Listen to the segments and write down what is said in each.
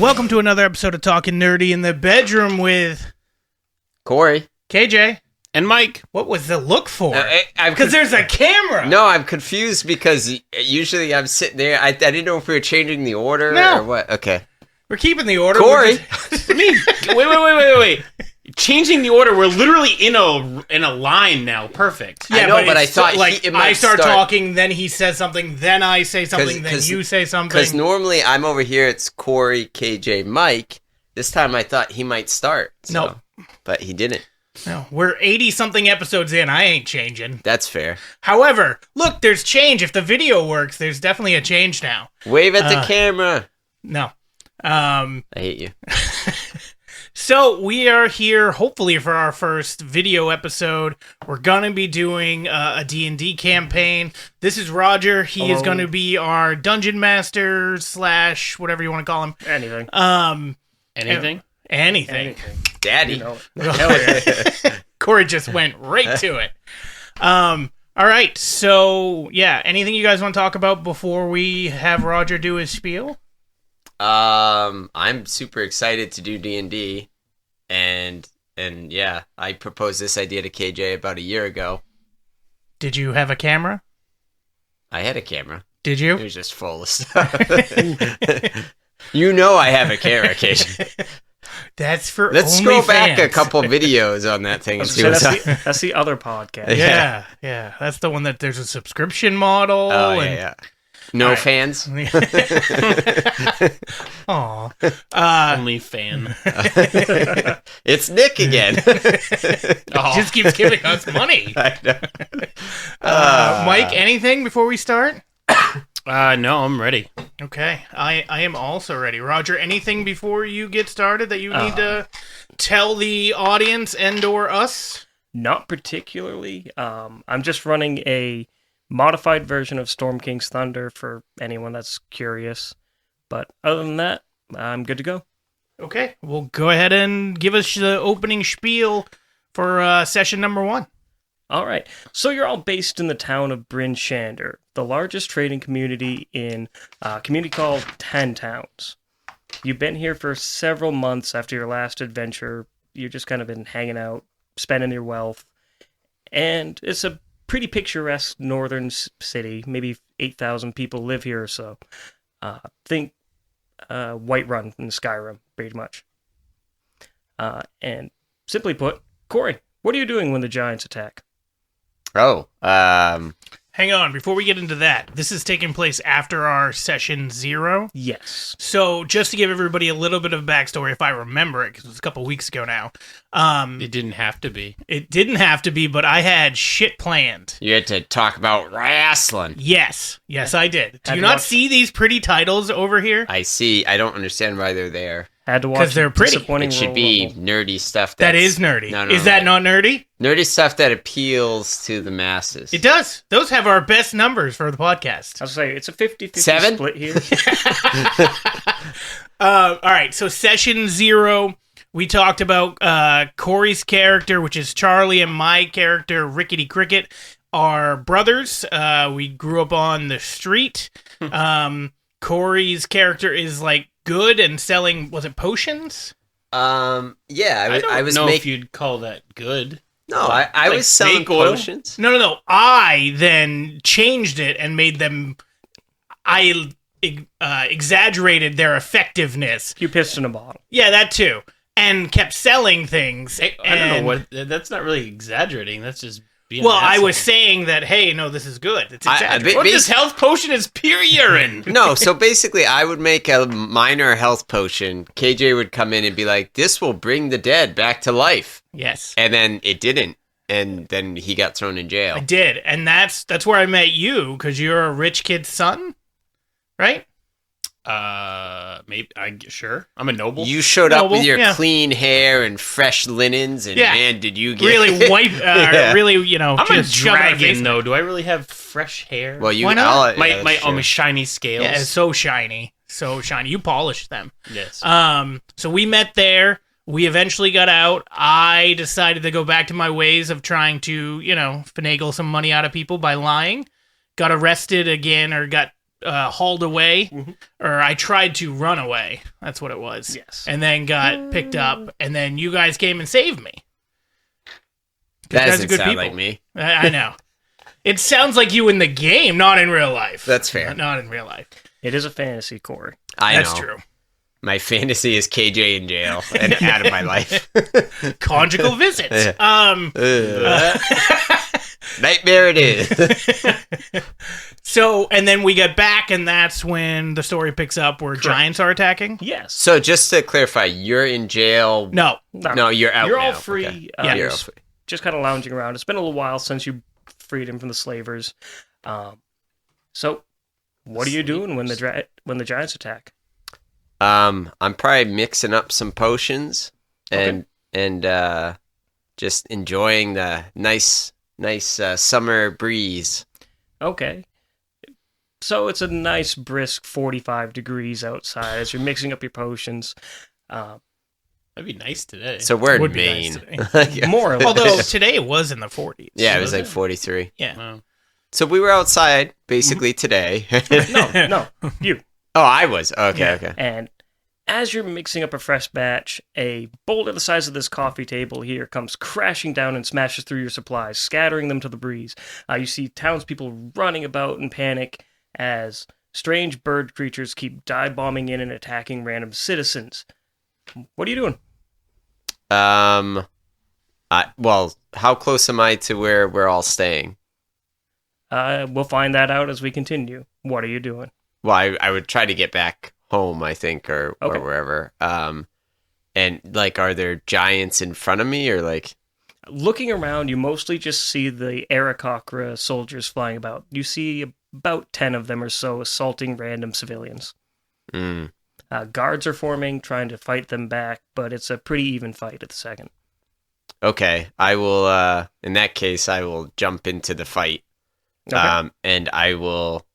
Welcome to another episode of Talking Nerdy in the Bedroom with Corey. KJ. And Mike. What was the look for? Because Because there's a camera. No, I'm confused because usually I'm sitting there. I didn't know if we were changing the order No. or what. Okay. We're keeping the order. Corey. Wait. Changing the order. We're literally in a line now. Perfect. I know, but I it's thought I it might start start- talking, then he says something, then I say something, then 'cause- you say something. Because normally I'm over here. It's Corey, KJ, Mike. This time I thought he might start. No. But he didn't. No, we're 80-something episodes in. I ain't changing. That's fair. However, look, there's change. If the video works, there's definitely a change now. Wave at the camera. No. I hate you. So we are here, hopefully, for our first video episode. We're gonna be doing a D&D campaign. This is Roger. He is going to be our dungeon master / whatever you want to call him. Anything. Anything. Daddy. You know it. Corey just went right to it. All right. So yeah, anything you guys want to talk about before we have Roger do his spiel? I'm super excited to do D&D, and yeah, I proposed this idea to KJ about a year ago. Did you have a camera? I had a camera. Did It you? was just full of stuff. You know I have a camera, KJ. That's for Let's scroll back a OnlyFans. couple videos on that thing and see So what's up. that's the other podcast. Yeah. That's the one that there's a subscription model. Oh, and yeah. No All right. fans? Aw. Only fan. It's Nick again. Just keeps giving us money. I know. Mike, anything before we start? No, I'm ready. Okay, I am also ready. Roger, anything before you get started that you need to tell the audience and or us? Not particularly. I'm just running a modified version of Storm King's Thunder for anyone that's curious. But other than that, I'm good to go. Okay, well, go ahead and give us the opening spiel for session number 1. All right. So you're all based in the town of Bryn Shander, the largest trading community in a community called 10 Towns. You've been here for several months after your last adventure. You've just kind of been hanging out, spending your wealth. And it's a pretty picturesque northern city. Maybe 8,000 people live here or so. Think Whiterun in Skyrim, pretty much. And simply put, Corey, what are you doing when the giants attack? Oh, Hang on, before we get into that, this is taking place after our session 0. Yes. So, just to give everybody a little bit of backstory, if I remember it, because it was a couple weeks ago now. It didn't have to be. It didn't have to be, but I had shit planned. you had to talk about wrestling. Yes, I did. Do Had you to not watch- see these pretty titles over here? I see. I don't understand why they're there. Had to watch 'Cause they're pretty. disappointing It should Royal be Rumble. nerdy stuff. That That's, is nerdy. No, Is that not nerdy? nerdy stuff that appeals to the masses? It does. Those have our best numbers for the podcast. I was say it's a 50-50 7? split here. All right, so session 0, we talked about Corey's character, which is Charlie, and my character, Rickety Cricket, are brothers. We grew up on the street. Corey's character is like good and selling, was it potions? Yeah, I don't was know if making. you'd call that good. No, I like was selling snake oil? potions. No. I then changed it and made them. I exaggerated their effectiveness. You pissed in a bottle. Yeah, that too, and kept selling things. I don't know and- what. That's not really exaggerating. That's just being. Well, an I asshole. was saying that. Hey, no, this is good. It's I- exaggerated. What this health potion is pure urine. No, so basically, I would make a minor health potion. KJ would come in and be like, "This will bring the dead back to life," Yes, and then it didn't, and then he got thrown in jail. I did, and that's where I met you because you're a rich kid's son, right? Maybe sure. I'm a noble. You showed up with Noble, your yeah. clean hair and fresh linens, and Yeah. man, did you get Really white, Yeah. really, I'm a just shove it in the face. dragon, though. Do I really have fresh hair? Well, you Why not? all- my yeah, my sure. my shiny scales. Yeah, it's so shiny, so shiny. You polished them. Yes. So we met there. We eventually got out. I decided to go back to my ways of trying to, finagle some money out of people by lying. Got arrested again, or got hauled away, Mhm. or I tried to run away. That's what it was. Yes. And then got picked up, and then you guys came and saved me. That guys are doesn't good sound people. like me. I know. It sounds like you in the game, not in real life. That's fair. Not in real life. It is a fantasy, Corey. I That's know. true. My fantasy is KJ in jail and out of my life. Conjugal visits. Nightmare it is. So, and then we get back, and that's when the story picks up where giants are attacking. Yes. So just to clarify, you're in jail. No. No, you're out. You're all now. free. Okay. Yeah. You're You're all free. just kind of lounging around. It's been a little while since you freed him from the slavers. So, what are you doing when the giants attack? I'm probably mixing up some potions and just enjoying the nice summer breeze. Okay. So it's a nice brisk 45 degrees outside as you're mixing up your potions. That'd be nice today. So we're in Would be nice Maine. today. More or less. Although today it was in the 40s. Yeah, it was like 43. Yeah. Wow. So we were outside basically today. No, you. Oh, I was. Okay, Yeah. okay. And as you're mixing up a fresh batch, a boulder the size of this coffee table here comes crashing down and smashes through your supplies, scattering them to the breeze. You see townspeople running about in panic as strange bird creatures keep dive bombing in and attacking random citizens. What are you doing? Well, how close am I to where we're all staying? We'll find that out as we continue. What are you doing? Well, I would try to get back home, I think, or Okay. wherever. And like, are there giants in front of me, or like? Looking around, you mostly just see the Aarakocra soldiers flying about. You see about 10 of them or so assaulting random civilians. Mm, Guards are forming, trying to fight them back, but it's a pretty even fight at the second. okay, I will. In that case, I will jump into the fight. Okay. And I will.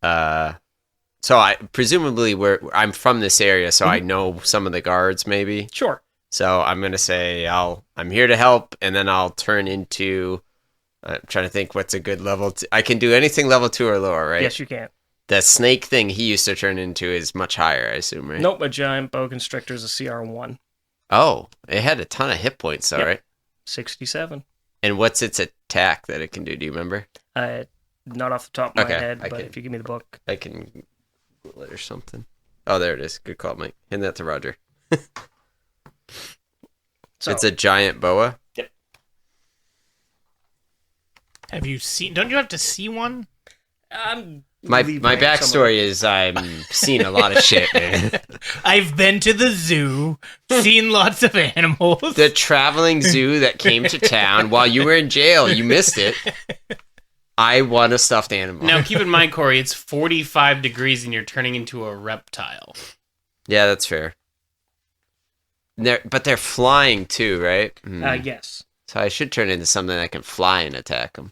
So I presumably I'm from this area, so I know some of the guards, maybe. Sure. So I'm gonna say I'm here to help, and then I'll turn into. I'm trying to think what's a good level. I can do anything level 2 or lower, right? Yes, you can. That snake thing he used to turn into is much higher, I assume, right? Nope, a giant boa constrictor is a CR1. Oh, it had a ton of hit points, though, Yep. right? 67. And what's its attack that it can do? Do you remember? Not off the top of my Okay, head, I but can- if you give me the book. I can Google it or something. Oh, there it is. Good call, Mike. Hand that to Roger. So, It's a giant boa. Have you seen? Don't you have to see one? I'm My leaving my some of backstory is I'm seeing a lot of shit, man. I've been to the zoo, seen lots of animals. The traveling zoo that came to town while you were in jail. You missed it. I want a stuffed animal. Now, keep in mind, Corey, it's 45 degrees and you're turning into a reptile. Yeah, that's fair. But they're flying too, right? Yes. So I should turn into something that can fly and attack them.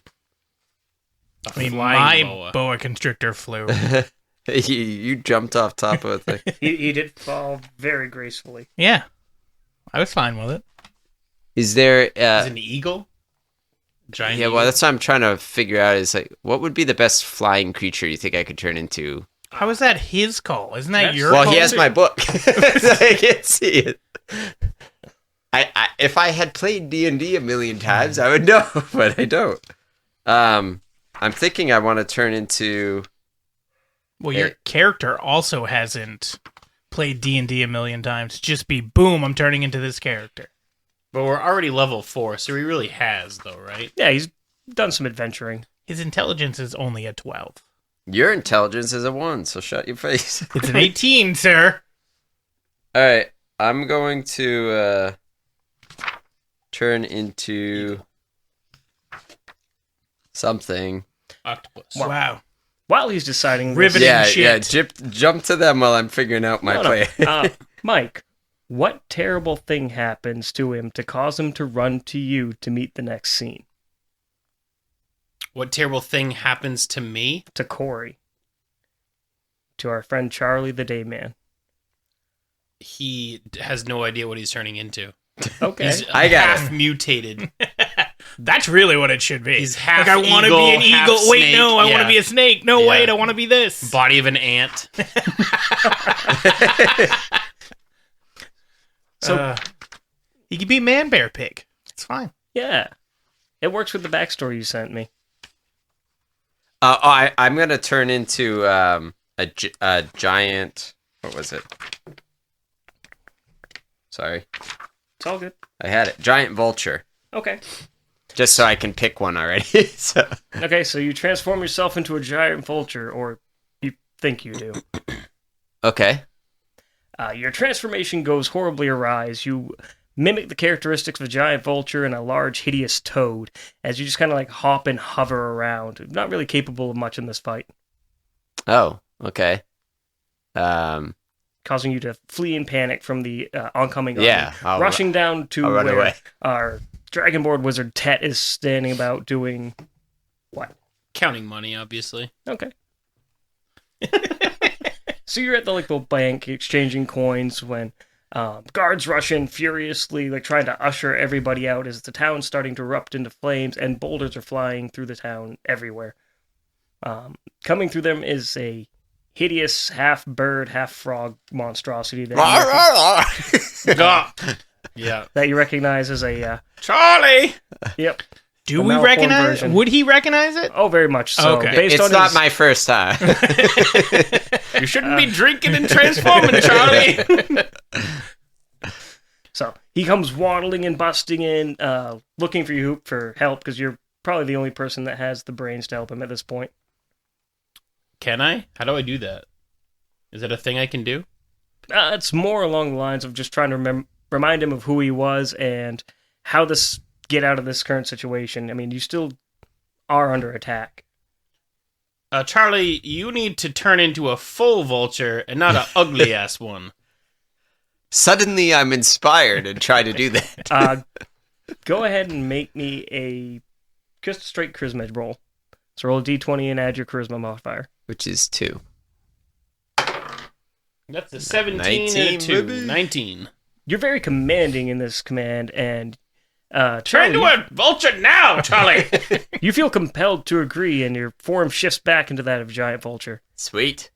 I mean, flying my boa. boa constrictor flew. you jumped off top of it. He did fall very gracefully. Yeah, I was fine with it. Is there? Is it an eagle? Giant Yeah, eagle? well, that's what I'm trying to figure out. Is like, what would be the best flying creature you think I could turn into? How is that his call? Isn't that That's- your Well, call? he has too? my book. I can't see it. I if I had played D&D a million times, I would know, but I don't. I'm thinking I want to turn into. Well, your character also hasn't played D&D a million times. Just be boom, I'm turning into this character. But we're already level 4, so he really has, though, right? Yeah, he's done some adventuring. His intelligence is only a 12. Your intelligence is a 1, so shut your face. It's an 18, sir. All right, I'm going to turn into something. Octopus. Wow. While he's deciding this, Riveting Yeah, shit. yeah. Jump to them while I'm figuring out my No, play. no. Mike, what terrible thing happens to him to cause him to run to you to meet the next scene? What terrible thing happens to me? To Corey. To our friend Charlie the Dayman. He has no idea what he's turning into. Okay. He's I got half mutated. That's really what it should be. He's half I want to eagle, be an half eagle. Wait, snake, no, I want to yeah. be a snake. No, Yeah. wait, I want to be this. Body of an ant. So he could be Man Bear Pig. It's fine. Yeah. It works with the backstory you sent me. I'm gonna turn into a giant. What was it? Sorry, It's all good. I had it. Giant vulture. Okay. Just so I can pick one already. So. Okay, so you transform yourself into a giant vulture, or you think you do. Okay. Your transformation goes horribly awry as you mimic the characteristics of a giant vulture and a large, hideous toad, as you just kind of like hop and hover around. Not really capable of much in this fight, Oh, okay. causing you to flee in panic from the oncoming Yeah, army, rushing down to I'll run where away. our Dragonborn wizard Tet is standing about doing what? Counting money, obviously. Okay. So you're at the little bank exchanging coins when guards rush in furiously, like trying to usher everybody out as the town's starting to erupt into flames and boulders are flying through the town everywhere. Coming through them is a hideous half bird, half frog monstrosity Yeah. that you recognize as a Charlie! yep. Do A we malformed recognize? version. Would he recognize it? Oh, very much so. Okay. Based It's on not his, my first time. You shouldn't be drinking and transforming, Charlie! So he comes waddling and busting in, looking for you for help because you're probably the only person that has the brains to help him at this point. Can I? How do I do that? Is that a thing I can do? It's more along the lines of just trying to remind him of who he was and how this get out of this current situation. I mean, you still are under attack. Charlie, you need to turn into a full vulture and not an ugly ass one. Suddenly, I'm inspired and try to do that. Go ahead and make me just a straight charisma roll. So roll a d20 and add your charisma modifier. Which is 2. That's a 17 and 19, a 2. baby. 19. You're very commanding in this command, and Turn Charlie, into a vulture now, Charlie! you feel compelled to agree, and your form shifts back into that of a giant vulture. Sweet.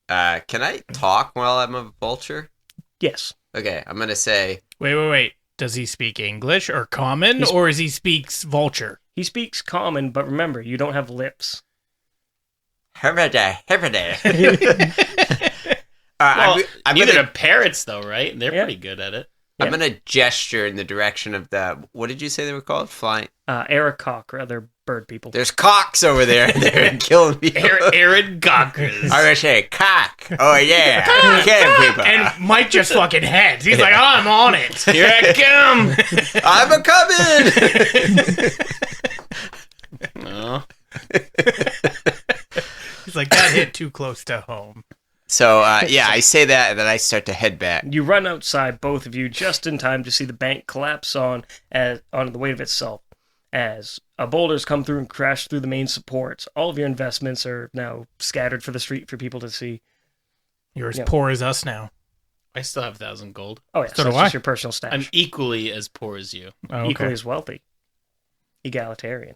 Can I talk while I'm a vulture? Yes. Okay, I'm gonna say. Wait. Does he speak English or common, He's- or is he speaks vulture? He speaks common, but remember, you don't have lips. Hermida. Well, I'm neither gonna, do parrots, though, right? They're Yeah. pretty good at it. I'm gonna gesture in the direction of the. What did you say they were called? Flying. Aracock, or other bird people. There's cocks over there. They're killing me. Arid gawkers. I'm gonna say cock. Oh yeah, killing people. And Mike just fucking heads. He's like, oh, I'm on it. Here I come! I'm a coming. No. He's like, that hit too close to home. So yeah, I say that, and then I start to head back. You run outside, both of you, just in time to see the bank collapse onto the weight of itself. As boulders come through and crash through the main supports, all of your investments are now scattered for the street for people to see. You're as Yeah. poor as us now. I still have 1,000 gold. Oh yeah, So so do it's I. just your personal stash. I'm equally as poor as you. Oh, okay. Equally as wealthy. Egalitarian.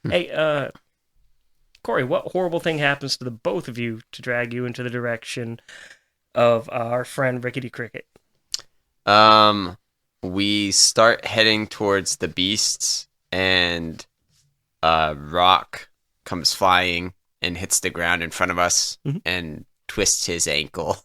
Hey, Corey, what horrible thing happens to the both of you to drag you into the direction of our friend Rickety Cricket? We start heading towards the beasts, and a rock comes flying and hits the ground in front of us and twists his ankle.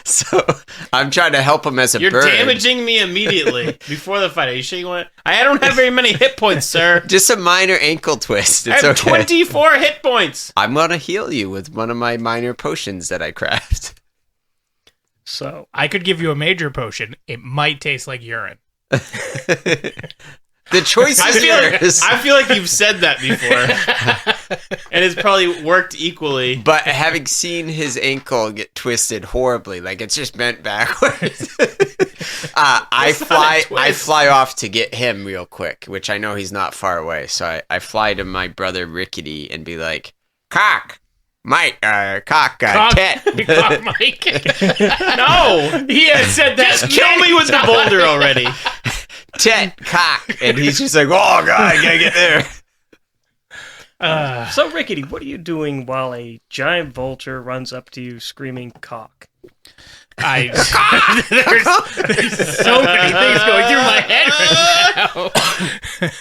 So I'm trying to help him as a You're bird. damaging me immediately before the fight. Are you sure you want? I don't have very many hit points, sir. Just a minor ankle twist. I It's have okay. 24 hit points. I'm gonna heal you with one of my minor potions that I craft. So, I could give you a major potion. It might taste like urine. The choice I is yours. feel like you've said that before, and it's probably worked equally. But having seen his ankle get twisted horribly, like it's just bent backwards, I fly off to get him real quick, which I know he's not far away. So I fly to my brother Rickety and be like, "Cock, Mike, Tet." Cock Mike. No, He has said that. just kill me with the boulder already. Tet, cock. And he's just like, oh, God, I gotta get there. So, Rickety, what are you doing while a giant vulture runs up to you screaming cock? There's so many things going through my head right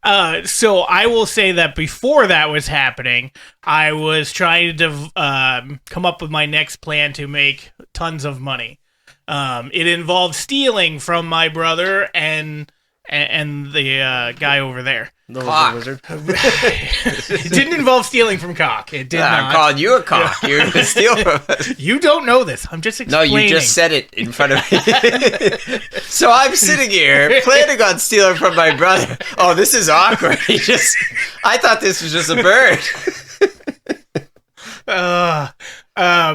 now. So I will say that before that was happening, I was trying to come up with my next plan to make tons of money. It involved stealing from my brother and the guy over there. The Cock. lizard. It didn't involve stealing from Cock. It did I'm not. calling you a cock. You're going to steal from us. You don't know this. I'm just No, explaining. you just said it in front of me. So I'm sitting here planning on stealing from my brother. Oh, this is awkward. I thought this was just a bird.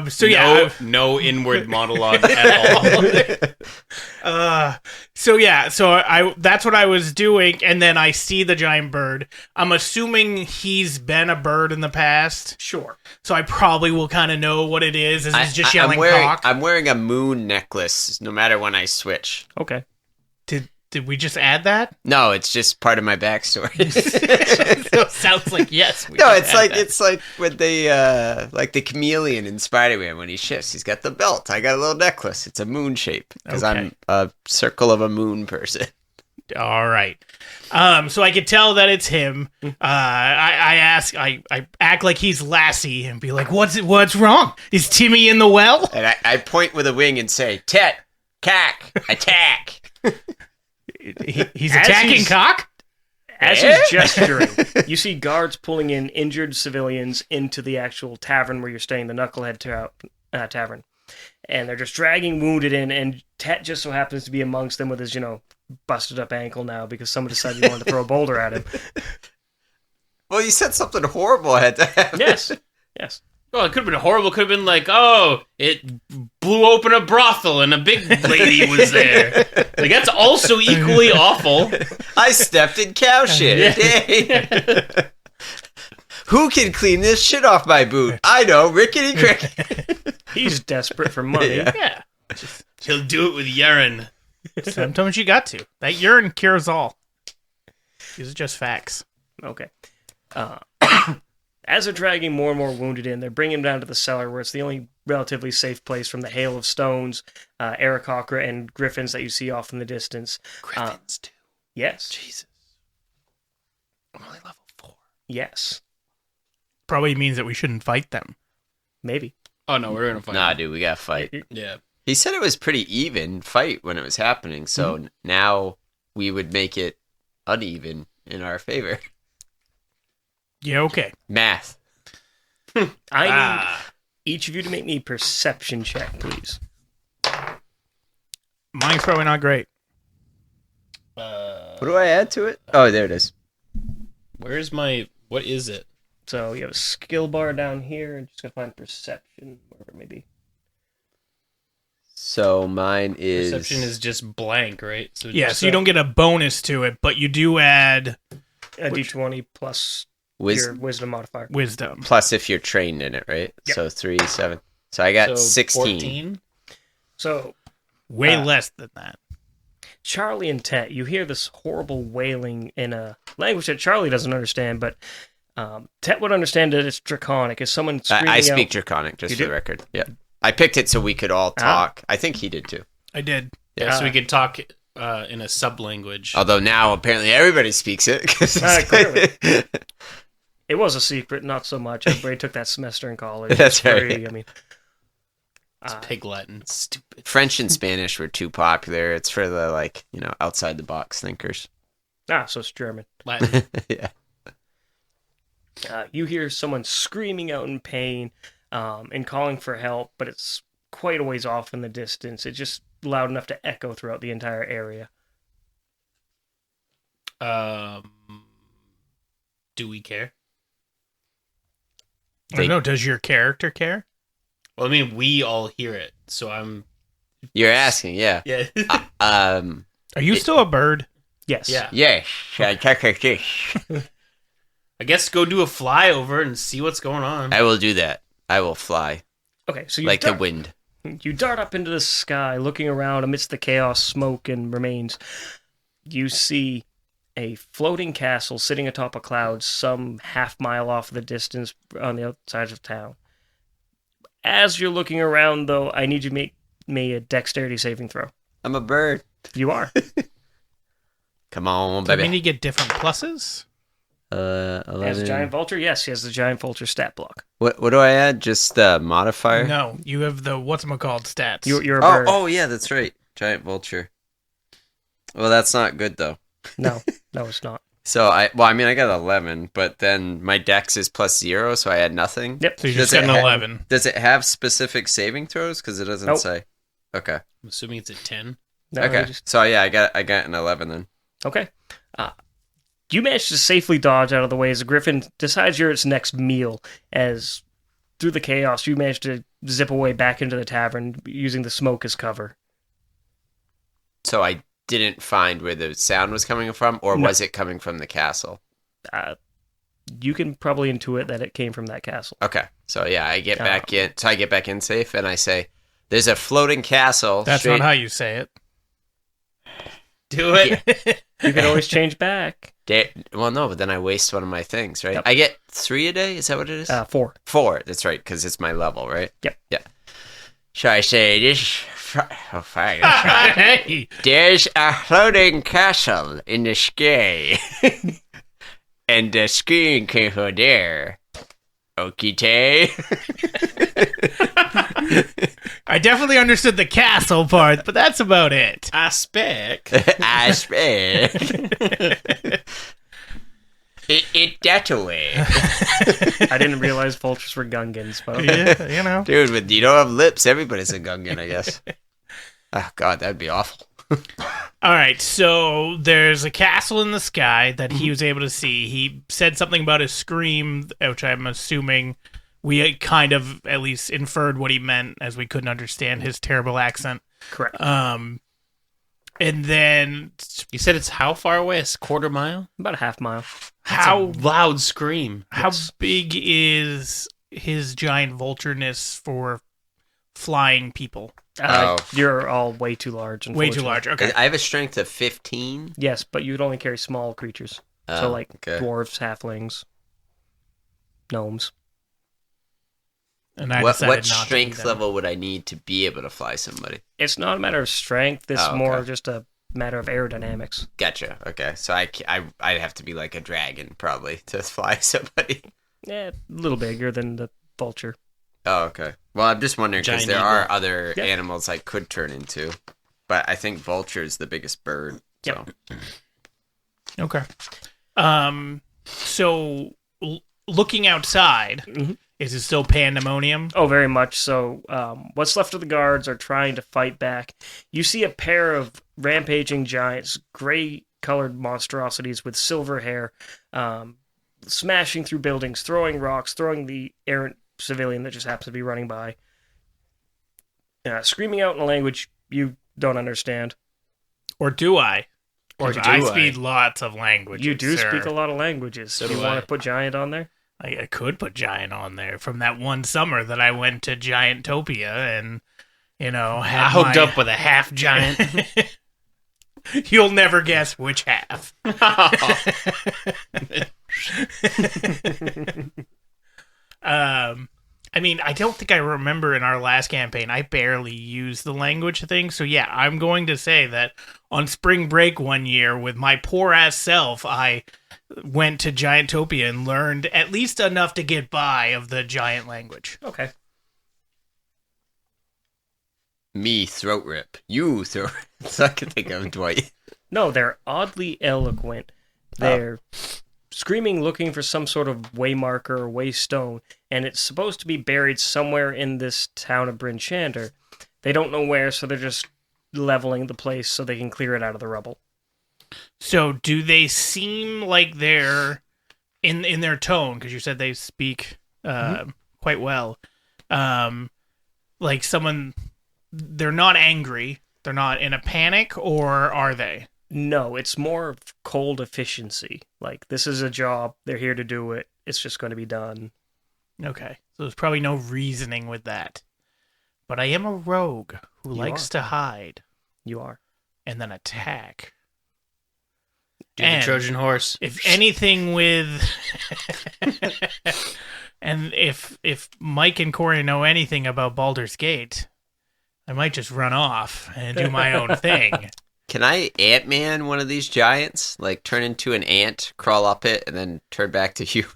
So yeah. No inward monologue at all. So I that's what I was doing, and then I see the giant bird. I'm assuming he's been a bird in the past, Sure. so I probably will kind of know what it is. As he's just yelling cock. I'm wearing a moon necklace no matter when I switch. Okay. Did we just add that? No, it's just part of my backstory. So it sounds like yes. We No, just it's add like that. it's like when they like the chameleon in Spider-Man when he shifts. He's got the belt. I got a little necklace. It's a moon shape because Okay. I'm a circle of a moon person. All right. So I could tell that it's him. I act like he's Lassie and be like, what's wrong? Is Timmy in the well? And I point with a wing and say, Tet, cack, attack. He's As attacking he's- Cock? As he's gesturing, you see guards pulling in injured civilians into the actual tavern where you're staying, the Knucklehead Tavern. And they're just dragging wounded in, and Tet just so happens to be amongst them with his, busted up ankle now because someone decided he wanted to throw a boulder at him. Well, you said something horrible had to happen. Yes. Well, it could have been horrible. Could have been like, oh, it blew open a brothel and a big lady was there. Like, that's also equally awful. I stepped in cow shit. Dang. Who can clean this shit off my boot? I know, Rickety Cricket. He's desperate for money. Yeah. Yeah. He'll do it with urine. Sometimes you got to. That urine cures all. These are just facts. Okay. As they're dragging more and more wounded in, they're bringing them down to the cellar where it's the only relatively safe place from the hail of stones, Aarakocra, and griffins that you see off in the distance. Griffins, too. Yes. Jesus. I'm only level 4. Yes. Probably means that we shouldn't fight them. Maybe. Oh, no, we're going to fight. Nah, dude, we gotta fight. Yeah. He said it was pretty even fight when it was happening, so now we would make it uneven in our favor. Yeah, okay. Math. I need each of you to make me a perception check, please. Mine's probably not great. What do I add to it? Oh, there it is. Where's my... What is it? So you have a skill bar down here, and just gotta find perception, wherever it may be. So mine is... Perception is just blank, right? So Yeah, just, so you don't get a bonus to it, but you do add A d20 plus Wis- your wisdom modifier. wisdom. plus if you're trained in it, right? Yep. So 3, 7. So I got so 16. 14? So Way less than that. Charlie and Tet, you hear this horrible wailing in a language that Charlie doesn't understand, but Tet would understand that it's Draconic. Is someone screaming I speak out? Draconic, just You for do? the record. Yeah. I picked it so we could all talk. I think he did too. I did. Yeah, so we could talk in a sub-language. Although now apparently everybody speaks it. 'Cause it's- Clearly. It was a secret, not so much. Everybody took that semester in college. That's It's free. right. I mean, It's Pig Latin. Stupid. French and Spanish were too popular. It's for the outside the box thinkers. so it's German. Latin. Yeah. You hear someone screaming out in pain and calling for help, but it's quite a ways off in the distance. It's just loud enough to echo throughout the entire area. Do we care? I don't know. Does your character care? Well, I mean, we all hear it, so I'm... You're asking, yeah. Yeah. Are you still a bird? Yes. Yeah. Yeah. I guess go do a flyover and see what's going on. I will do that. I will fly Okay, so you like the dart, wind. you dart up into the sky, looking around amidst the chaos, smoke, and remains. you see a floating castle sitting atop a cloud some half-mile off the distance on the outside of town. As you're looking around, though, I need you to make me a dexterity saving throw. I'm a bird. You are. Come on, I baby. mean, you get different pluses. 11. As a giant vulture? Yes, he has the giant vulture stat block. What do I add? Just the modifier? No, you have the whatchamacalled stats. You're a bird. Oh, yeah, that's right. Giant vulture. Well, that's not good, though. No, it's not. So, I got 11, but then my dex is +0, so I had nothing. Yep. So you Does just got it an have- 11. Does it have specific saving throws? Because it doesn't Nope. say. Okay. I'm assuming it's a 10. No, Okay. you just- So, yeah, I got an 11 then. Okay. You manage to safely dodge out of the way as the griffin decides you're its next meal. As through the chaos, you manage to zip away back into the tavern using the smoke as cover. So, I didn't find where the sound was coming from, or No. was it coming from the castle? You can probably intuit that it came from that castle. Okay. So, yeah, I get back in. So, I get back in safe, and I say, there's a floating castle. That's straight- not how you say it. Do it. You can always change back. Well, no, but then I waste one of my things, right? Yep. I get 3 a day. Is that what it is? 4. 4. That's right, because it's my level, right? Yep. Yeah. Shall I say this? Oh, fine. Hey! There's a floating castle in the sky, and the screen came from there. Okay. I definitely understood the castle part, but that's about it. I spec. I spec. It that way. I didn't realize vultures were Gungans, but Yeah, you know. Dude, when you don't have lips, everybody's a Gungan, I guess. Oh, God, that'd be awful. All right, so there's a castle in the sky that he was able to see. He said something about his scream, which I'm assuming we kind of at least inferred what he meant, as we couldn't understand his terrible accent. correct. And then You said it's how far away? A quarter mile? About a half mile. how Loud scream. how big is his giant vultureness for flying people? You're all way too large. Way too unfortunately. large. Okay. I have a strength of 15. Yes, but you'd only carry small creatures. So, like okay. dwarves, halflings, gnomes. And I What decided not strength to do that. level would I need to be able to fly somebody? It's not a matter of strength. It's Oh, okay. more just a matter of aerodynamics. Gotcha. Okay, so I'd have to be like a dragon probably to fly somebody. Yeah, a little bigger than the vulture. Oh, okay. Well, I'm just wondering because Giant there eagle. are other Yep. animals I could turn into, but I think vulture is the biggest bird. So. Yep. Okay. So looking outside, Mhm. is it still pandemonium? Oh, very much so. What's left of the guards are trying to fight back. You see a pair of rampaging giants, gray-colored monstrosities with silver hair, smashing through buildings, throwing rocks, throwing the errant civilian that just happens to be running by, screaming out in a language you don't understand. Or do I? Or Because do I I? speak lots of languages. You do sir. speak a lot of languages. So do you do want I. to put giant on there? I could put giant on there from that one summer that I went to Giantopia and, had I hooked my- up with a half giant. You'll never guess which half. I mean, I don't think I remember in our last campaign, I barely used the language thing. So yeah, I'm going to say that on spring break one year with my poor ass self, I went to Giantopia and learned at least enough to get by of the giant language. Okay. Me throat rip. You throat. So I can think of Dwight. No, they're oddly eloquent. They're screaming, looking for some sort of waymarker or waystone, and it's supposed to be buried somewhere in this town of Bryn Shander. They don't know where, so they're just leveling the place so they can clear it out of the rubble. So do they seem like they're in their tone? Because you said they speak quite well. Like someone, they're not angry. They're not in a panic, or are they? No, it's more of cold efficiency. Like, this is a job, they're here to do it, it's just going to be done. Okay, so there's probably no reasoning with that. But I am a rogue who You likes are. to hide You are. and then attack. Get the And Trojan horse. if anything with and if Mike and Corey know anything about Baldur's Gate, I might just run off and do my own thing. Can I Ant-Man one of these giants? Like turn into an ant, crawl up it, and then turn back to human?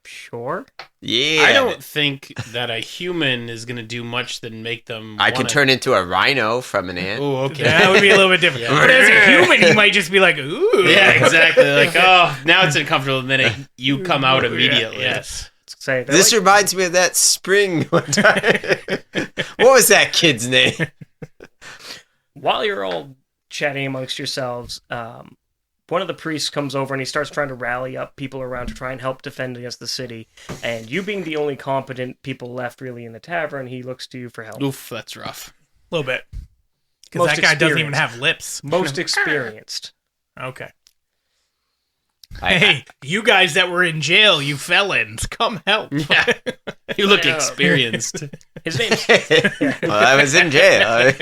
Sure. Yeah. I don't think that a human is going to do much than make them. I could turn into a rhino from an ant. Oh, okay. That would be a little bit different. Yeah. But as a human, you might just be like, ooh. Yeah, exactly. Like, oh, now it's uncomfortable the minute you come out Yeah, immediately. yes. Say This reminds me of that spring one time. What was that kid's name? while you're all chatting amongst yourselves, one of the priests comes over and he starts trying to rally up people around to try and help defend against the city. And you being the only competent people left really in the tavern, he looks to you for help. Oof, that's rough. A little bit. Because Most that guy doesn't even experienced. have lips. Most experienced. Okay. Hey, you guys that were in jail, you felons, come help. Yeah. You look Yeah. experienced. His name's Well, I was in jail.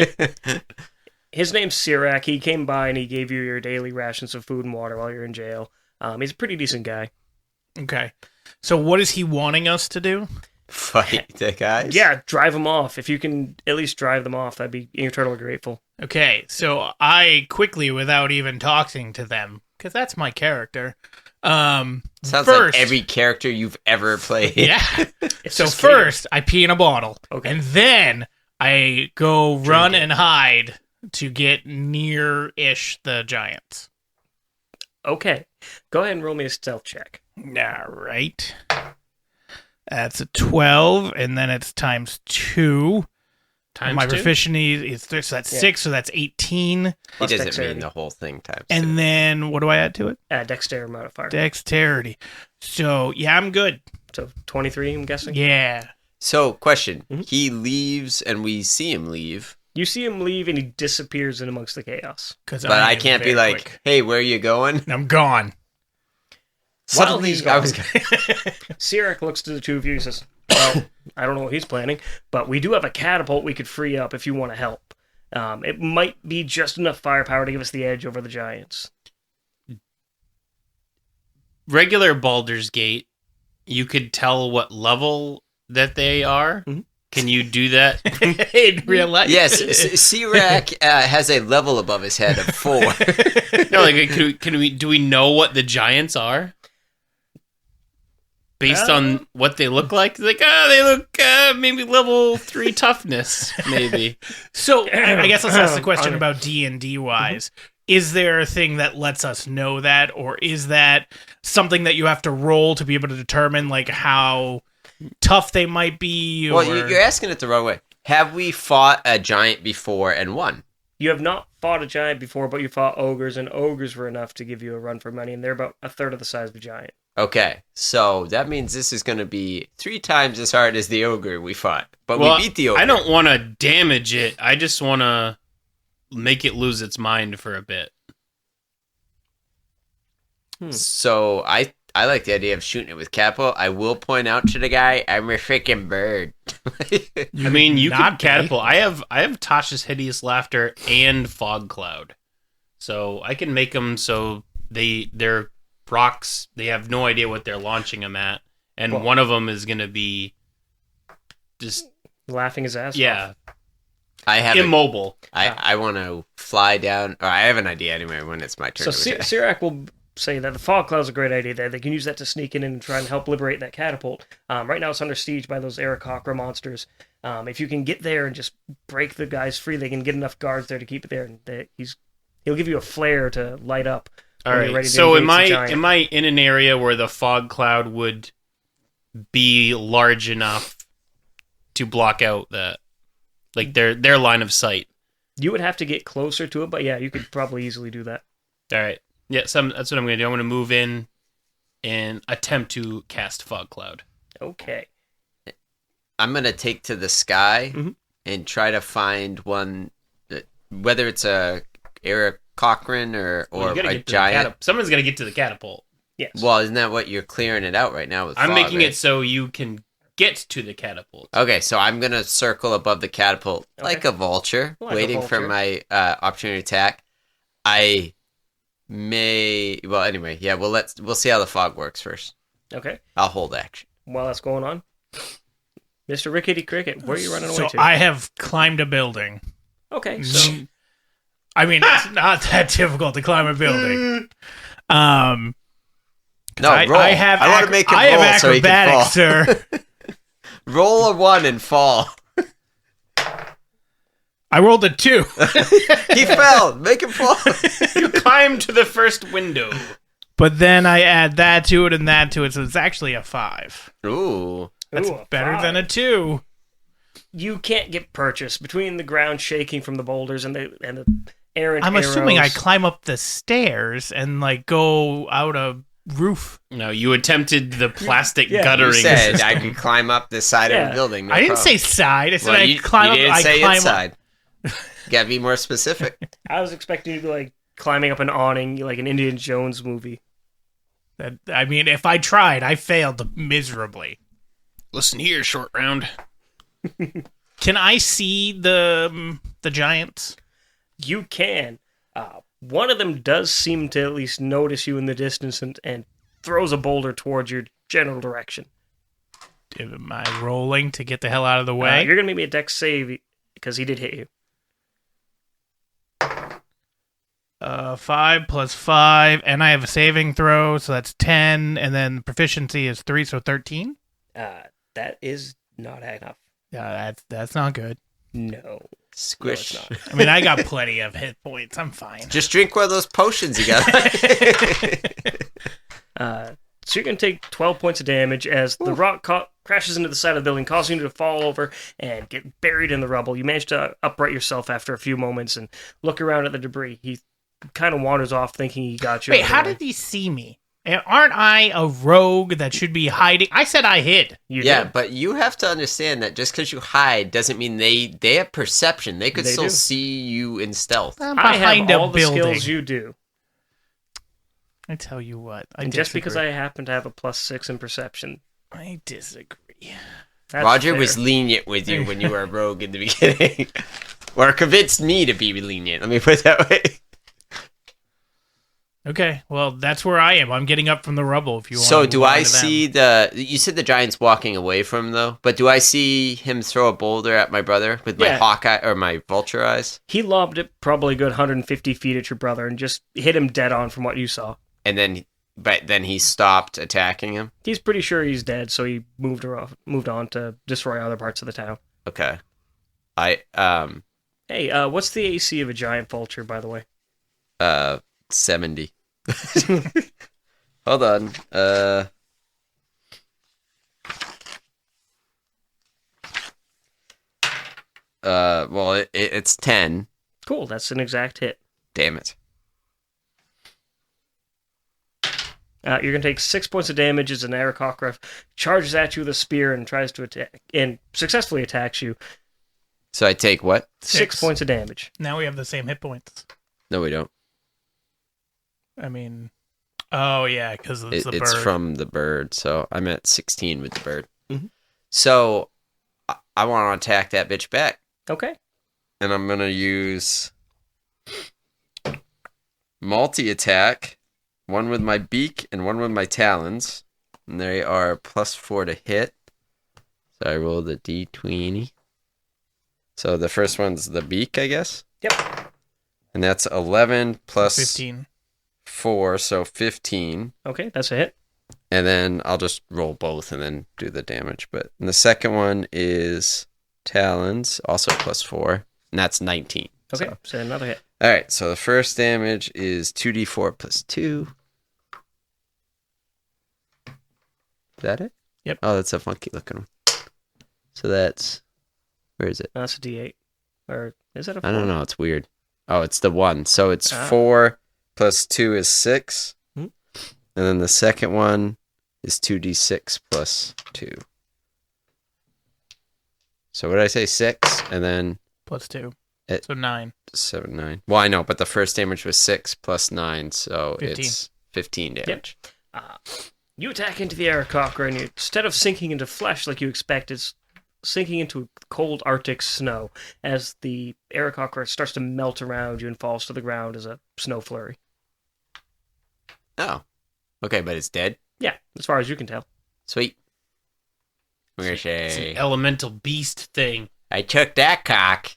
His name's Sirac. He came by and he gave you your daily rations of food and water while you're in jail. He's a pretty decent guy. Okay. So what is he wanting us to do? Fight the guys? Yeah, drive them off. If you can at least drive them off, I'd be eternally grateful. Okay, so I quickly, without even talking to them, because that's my character. Sounds first, like every character you've ever played. yeah. It's So just first, I pee in a bottle, Okay. and then I go run and hide to get near-ish the giants. okay. Go ahead and roll me a stealth check. All right. That's a 12, and then it's times 2. Times My two? proficiency is 3, so that's Yeah. 6, so that's 18. He Plus doesn't dexterity. mean the whole thing times And two. then what do I add to it? Dexterity modifier. Dexterity. So, yeah, I'm good. So 23, I'm guessing. Yeah. So, question. Mhm. He leaves and we see him leave, You see him leave and he disappears in amongst the chaos. But but I can't be like, hey, where are you going? I'm gone. Suddenly, he's I was gone. Sirac looks to the two of you and says, well, I don't know what he's planning, but we do have a catapult we could free up if you want to help. It might be just enough firepower to give us the edge over the giants. Regular Baldur's Gate, you could tell what level that they are. Mhm. Can you do that? In real life. Yes, Sirac has a level above his head of 4. No, like, do we know what the giants are? Based on what they look like? Like, they look maybe level 3 toughness, maybe. So, I guess let's ask the question Okay. about D&D wise. Is there a thing that lets us know that, or is that something that you have to roll to be able to determine, like, how tough they might be? Or... Well, you're asking it the wrong way. Have we fought a giant before and won? You have not fought a giant before, but you fought ogres, and ogres were enough to give you a run for money, and they're about a third of the size of a giant. Okay, so that means this is going to be 3 times as hard as the ogre we fought. But Well, we beat the ogre. I don't want to damage it. I just want to make it lose its mind for a bit. So I like the idea of shooting it with catapult. I will point out to the guy, I'm a freaking bird. I mean, you Not could catapult. I have Tasha's Hideous Laughter and Fog Cloud, so I can make them so they're rocks. They have no idea what they're launching them at, and Well- one of them is gonna be just Laughing his ass off. yeah I have immobile. I want to fly down, or I have an idea anyway when it's my turn. So to attack. Sirac will say that the fog cloud's a great idea there. They can use that to sneak in and try and help liberate that catapult. Right now it's under siege by those Aarakocra monsters. If you can get there and just break the guys free, they can get enough guards there to keep it there. And he'll give you a flare to light up. All when you're right. ready to So engage the giant. am I in an area where the fog cloud would be large enough to block out that, like their line of sight? You would have to get closer to it, but yeah, you could probably easily do that. All right. Yeah, that's what I'm going to do. I'm going to move in and attempt to cast Fog Cloud. Okay. I'm going to take to the sky Mhm. and try to find one, whether it's a Eric Cochran or Well, you gotta a get to the giant. someone's going to get to the catapult. Yes. Well, isn't that what you're clearing it out right now with I'm fog, making right? it so you can get to the catapult. Okay, so I'm going to circle above the catapult like Okay. a vulture, Like a waiting for vulture. my opportunity attack. I Well, anyway, yeah. We'll see how the fog works first. Okay. I'll hold action. While that's going on, Mr. Rickety Cricket, where are you running away So to? I have climbed a building. Okay, so I mean, it's not that difficult to climb a building. No, roll. I have I want to make him I roll have so he can acrobatics, fall. sir. Roll a 1 and fall. I rolled a 2. He fell. Make him fall. You climb to the first window. But then I add that to it and that to it, so it's actually a 5. Ooh. That's Ooh, a better 5. than a 2. You can't get purchase between the ground shaking from the boulders and the errant I'm assuming I arrows. climb up the stairs and like go out a roof. No, you attempted the plastic Yeah, you guttering. You said system. I can climb up the side of Yeah. a building. No I didn't problem. say side. I said Well, I you, climb you up. didn't I say climb inside. You gotta be more specific. I was expecting you to be like climbing up an awning, like an Indiana Jones movie. up. I mean, if I tried, I failed miserably. Listen here, short round. Can I see the giants? You can. One of them does seem to at least notice you in the distance and throws a boulder towards your general direction. Am I rolling to get the hell out of the way? You're gonna make me a dex save because he did hit you. 5 plus 5, and I have a saving throw, so that's 10, and then proficiency is 3, so 13. That is not enough. That's not good. No. Squish. No, it's I mean, I got plenty of hit points. I'm fine. Just drink one of those potions you got. So you're going to take 12 points of damage as the rock crashes into the side of the building, causing you to fall over and get buried in the rubble. You manage to upright yourself after a few moments and look around at the debris. He kind of wanders off thinking he got you. Wait, out of the how way. did he see me? Aren't I a rogue that should be hiding? I said I hid. You Yeah, did. but you have to understand that just because you hide doesn't mean they have perception. They could They still do. see you in stealth. I'm I behind have a all the building. skills you do. I tell you what. I And just because disagree. I happen to have a +6 in perception. I disagree. That's Roger fair. was lenient with you when you were a rogue in the beginning. Or convinced me to be lenient. Let me put it that way. Okay, well, that's where I am. I'm getting up from the rubble. If you want. So to do move on I to them. see you said the giant's walking away from him though, but do I see him throw a boulder at my brother with my Yeah. hawkeye or my vulture eyes? He lobbed it probably a good 150 feet at your brother and just hit him dead on from what you saw. And then he stopped attacking him? He's pretty sure he's dead, so he moved on to destroy other parts of the town. Okay. Hey, what's the AC of a giant vulture, by the way? 70. Hold on. Well, it's 10. Cool, that's an exact hit. Damn it. You're going to take 6 points of damage as an Aarakocra charges at you with a spear and tries to attack, and successfully attacks you. So I take what? 6 points of damage. Now we have the same hit points. No, we don't. I mean, oh yeah, because it's the bird. It's from the bird, so I'm at 16 with the bird. Mhm. So I want to attack that bitch back, Okay. and I'm gonna use multi-attack, one with my beak and one with my talons, and they are +4 to hit. So I rolled a d20. So the first one's the beak, I guess. Yep. And that's 11 plus 15. 4, so 15. Okay, that's a hit. And then I'll just roll both and then do the damage. But and the second one is talons, also +4, and that's 19. Okay, so another hit. All right, so the first damage is 2d4 + 2. Is that it? Yep. Oh, that's a funky looking one. So that's, where is it? That's a D8. Or is that a 4? I don't know. It's weird. Oh, it's the 1. So it's 4 + 2 is 6. Hmm. And then the second one is 2d6 + 2. So what did I say? 6 and then Plus 2. It- So 9. 7, 9. Well, I know, but the first damage was 6 + 9, so 15. it's 15 damage. You attack into the Aarakocra, and instead of sinking into flesh like you expect, it's sinking into cold Arctic snow as the Aarakocra starts to melt around you and falls to the ground as a snow flurry. Oh. Okay, but it's dead? Yeah, as far as you can tell. Sweet. I'm going to It's say, an elemental beast thing. I took that cock.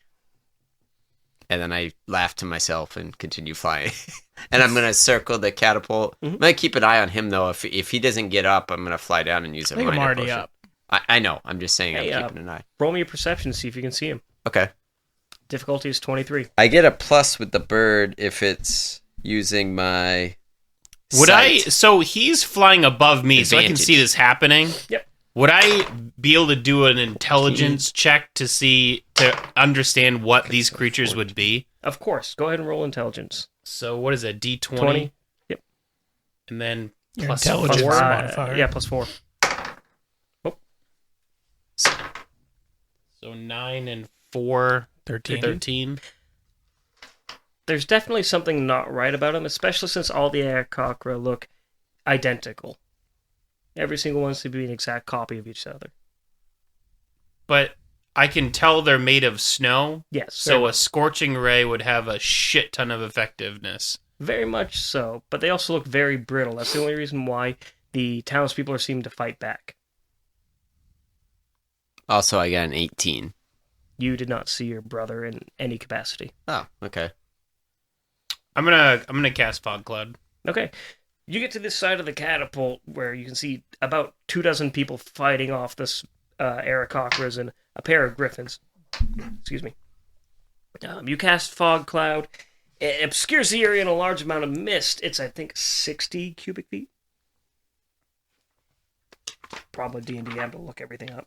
And then I laugh to myself and continue flying. And I'm going to circle the catapult. I'm going to keep an eye on him, though. If he doesn't get up, I'm going to fly down and use a I think I'm minor already potion. up. I know. I'm just saying Hey, I'm keeping an eye. Roll me a perception to see if you can see him. Okay. Difficulty is 23. I get a plus with the bird if it's using my Would I? sight. So he's flying above me, so I can Advantage. see this happening. Yep. Would I be able to do an intelligence check to understand what these creatures would be? Of course. Go ahead and roll intelligence. So what is that? D20, 20. Yep. and then Your plus intelligence four. modifier. Yeah, plus 4. So 9 and 4, 13. 13. There's definitely something not right about him, especially since all the Aarakocra look identical. Every single one seems to be an exact copy of each other. But I can tell they're made of snow. Yes. So a scorching ray would have a shit ton of effectiveness. very much so, but they also look very brittle. That's the only reason why the townspeople are seeming to fight back. Also, I got an 18. You did not see your brother in any capacity. Oh, okay. I'm gonna cast Fog Cloud. Okay. You get to this side of the catapult where you can see about 24 people fighting off this Aarakocras and a pair of griffins. Excuse me. You cast Fog Cloud. It obscures the area in a large amount of mist. It's, I think, 60 cubic feet. Probably D&D. I have to look everything up.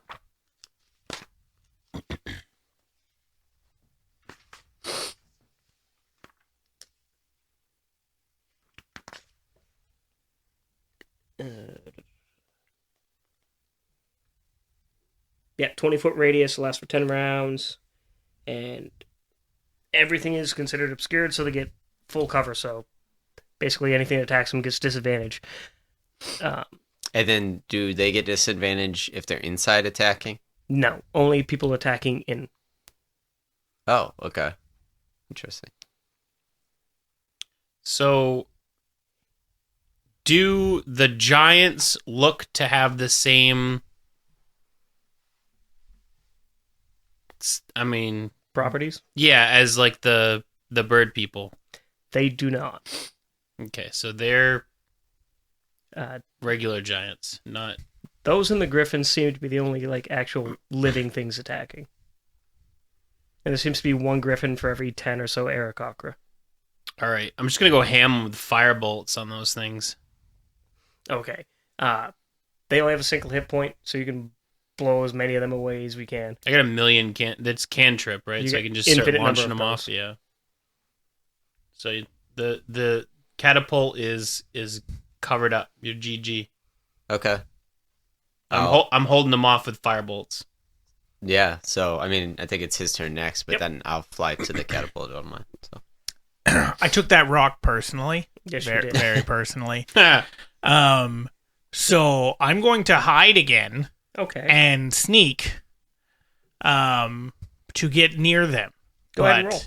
Yeah, 20-foot radius, lasts for 10 rounds, and everything is considered obscured, so they get full cover, so basically anything that attacks them gets disadvantage. And then do they get disadvantage if they're inside attacking? No, only people attacking in. Oh, okay. Interesting. So, do the giants look to have the same? I mean, Properties? yeah, as like the bird people. They do not. Okay, so they're Uh, regular giants, not. those and the griffins seem to be the only like actual living things attacking. And there seems to be one griffin for every 10 or so Aarakocra. All right, I'm just gonna go ham with fire bolts on those things. Okay. They only have a single hit point, so you can blow as many of them away as we can. I got a million that's cantrip, right? You So I get can just start infinite number launching of them off. those. Yeah. So the catapult is covered up. You're GG. Okay. Oh. I'm holding them off with fire bolts. Yeah, so, I mean, I think it's his turn next, but Yep. then I'll fly to the catapult on mine. So. I took that rock personally. Yes, you very, did. very personally. Ah, So I'm going to hide again Okay. and sneak to get near them. Go ahead and roll.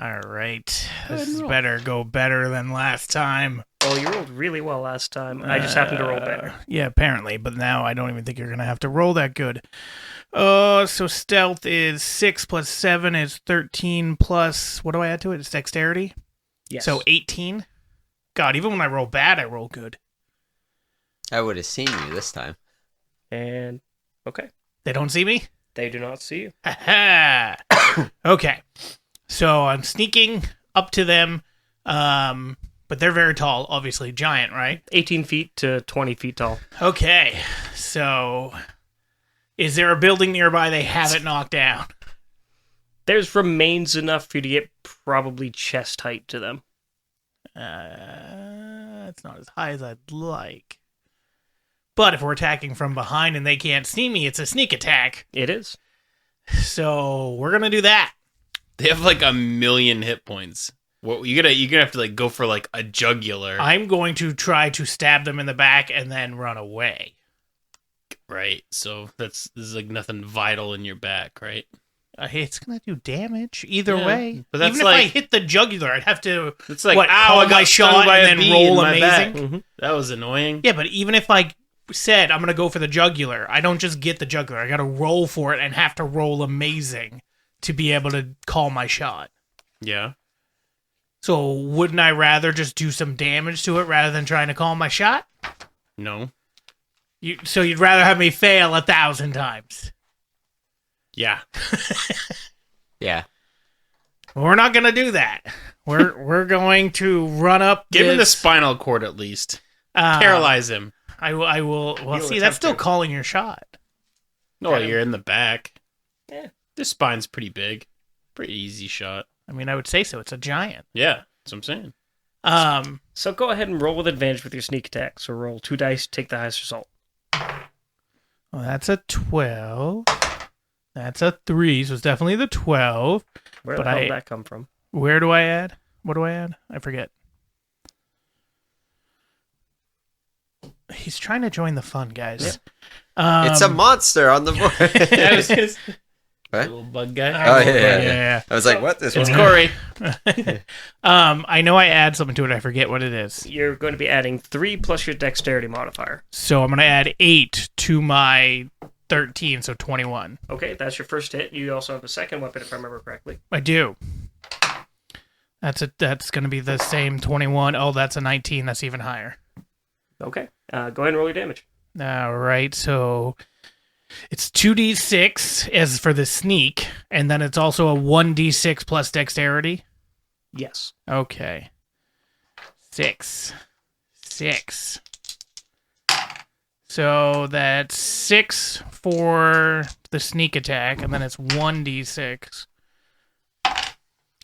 All right. This is go better than last time. Oh, you rolled really well last time. I just happened to roll better. Yeah, apparently, but now I don't even think you're going to have to roll that good. So stealth is 6 plus 7 is 13 plus, what do I add to it? It's dexterity? Yes. So 18? God, even when I roll bad, I roll good. I would have seen you this time. And okay. They don't see me? They do not see you. Ha Okay. So I'm sneaking up to them, but they're very tall, obviously giant, right? 18 feet to 20 feet tall. Okay. So is there a building nearby they haven't knocked down? There's remains enough for you to get probably chest height to them. It's not as high as I'd like. But if we're attacking from behind and they can't see me, it's a sneak attack. It is. So we're gonna do that. they have like a million hit points. Well, you're gonna have to like go for like a jugular, I'm going to try to stab them in the back and then run away. right? So this is like nothing vital in your back, right? It's gonna do damage either Yeah, way. but that's even if I like- hit the jugular, I'd have to. It's like, What, ow, call I my got shot stung by and a then bee roll in my back. amazing? That was annoying. Yeah, but even if I said I'm gonna go for the jugular, I don't just get the jugular. I gotta roll for it and have to roll amazing to be able to call my shot. Yeah. So wouldn't I rather just do some damage to it rather than trying to call my shot? No. So you'd rather have me fail 1,000 times? Yeah. Yeah. Well, we're not gonna do that. We're going to run up. Give him the this, spinal cord at least. uh, Paralyze him. I will. Well, You'll see, that's attempt still to. calling your shot. No, you're in the back. Yeah. This spine's pretty big. Pretty easy shot. I mean, I would say so. It's a giant. Yeah, that's what I'm saying. So go ahead and roll with advantage with your sneak attack. So roll 2 dice, take the highest result. Well, that's a 12. That's a 3, so it's definitely the 12. Where But the hell I- did that come from? Where do I add? What do I add? I forget. He's trying to join the fun, guys. It's a monster on the board. That was his What? little bug guy. Oh, yeah. yeah. I was like, what? This It's one? Corey. I know I add something to it. I forget what it is. You're going to be adding 3 plus your dexterity modifier. So I'm going to add 8 to my 13, so 21. Okay, that's your first hit. You also have a second weapon, if I remember correctly. I do. That's going to be the same 21. Oh, that's a 19. That's even higher. Okay, go ahead and roll your damage. All right, so it's 2d6 as for the sneak, and then it's also a 1d6 plus dexterity. Yes. Okay. 6. So that's 6 for the sneak attack, and then it's 1d6.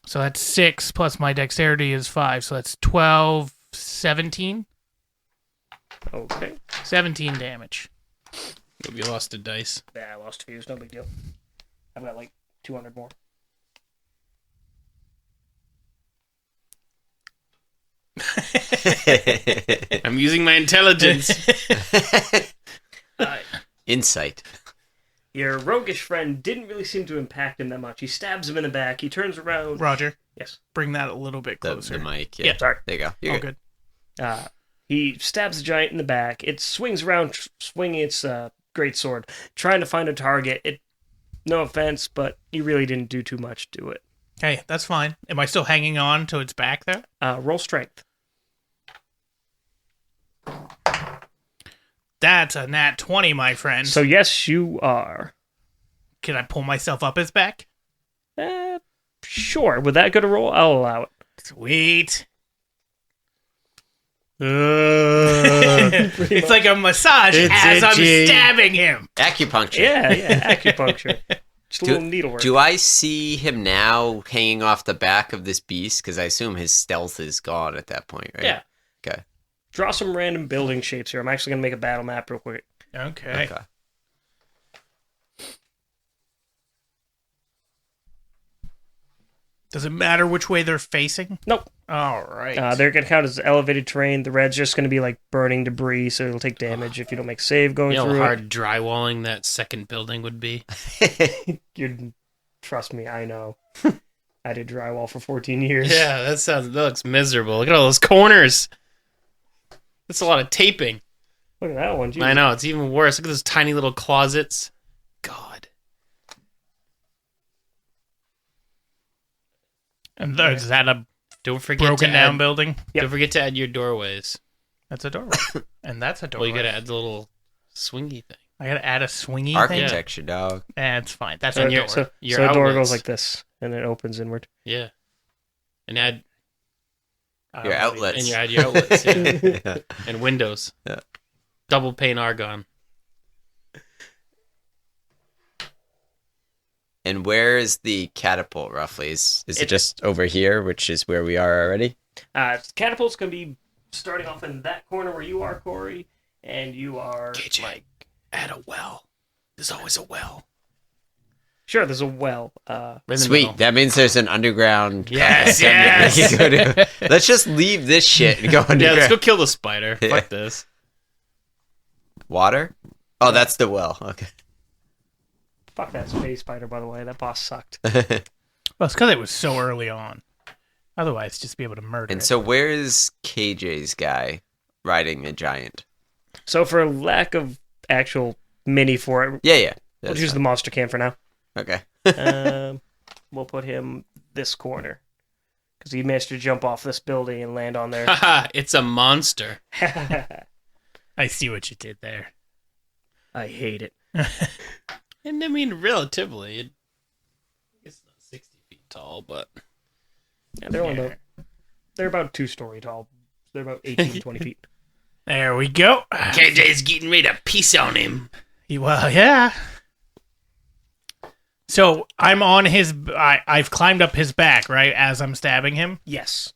So that's 6 plus my dexterity is 5, so that's 12, 17. Okay. 17 damage. You lost a dice. Yeah, I lost 2 views. No big deal. I've got like 200 more. I'm using my intelligence. Insight. Your roguish friend didn't really seem to impact him that much. He stabs him in the back. He turns around. Roger, Yes. bring that a little bit The closer. mic. Yeah. Yeah. Sorry. There you go. You're Oh, good. good. He stabs the giant in the back. It swings around, swinging its great sword, trying to find a target. It, no offense, but he really didn't do too much to it. Hey, that's fine. Am I still hanging on to its back there? Roll strength. That's a nat 20, my friend. So yes, you are. Can I pull myself up its back? Sure. With that good a roll, I'll allow it. Sweet. It's like a massage It's as I'm itchy. stabbing him. Acupuncture. Yeah, acupuncture. Just a little needlework. Do I see him now hanging off the back of this beast? Because I assume his stealth is gone at that point, right? Yeah. Okay. Draw some random building shapes here. I'm actually going to make a battle map real quick. Okay. Okay. Does it matter which way they're facing? Nope. All right. They're going to count as elevated terrain. The red's just going to be like burning debris, so it'll take damage if you don't make save going You know through how hard drywalling that second building would be? it. Trust me, I know. I did drywall for 14 years. Yeah, that looks miserable. Look at all those corners. That's a lot of taping. Look at that one. Jeez. I know, it's even worse. Look at those tiny little closets. God. And is that a Don't forget broken to down add, building? Don't forget to add your doorways. That's a doorway. And that's a doorway. Well, you gotta add the little swingy thing. I gotta add a swingy thing. Architecture, dog. That's fine. That's So, a door. so, Your so the door outlets. goes like this, and it opens inward. Yeah. And add Your outlets. and you add your outlets, yeah. Yeah. And windows. Yeah. Double pane argon. And where is the catapult roughly? Is it It- just over here, which is where we are already? Catapult's going to be starting off in that corner where you are, Corey, and you are... KJ, add a well. There's always a well. Sure, there's a well. Right in the Sweet. middle. That means there's an underground. Yes, assembly yes. we can go to. Let's just leave this shit and go Yeah, underground. let's go kill the spider. Yeah. Fuck this. Water? Oh, that's the well. Okay. Fuck that space spider, by the way. That boss sucked. Well, it's because it was so early on. Otherwise, just be able to murder And it. so where is KJ's guy riding a giant? So for lack of actual mini for it, Yeah. we'll That's use the fine. monster can for now. Okay. We'll put him this corner. Because he managed to jump off this building and land on there. Haha, it's a monster. I see what you did there. I hate it. And I mean, relatively, it's not 60 feet tall, but Yeah, they're about 2-story tall. They're about 18, 20 feet. There we go. KJ's getting ready to piece on him. Well, yeah. So I'm on his. I've climbed up his back, right, as I'm stabbing him. Yes.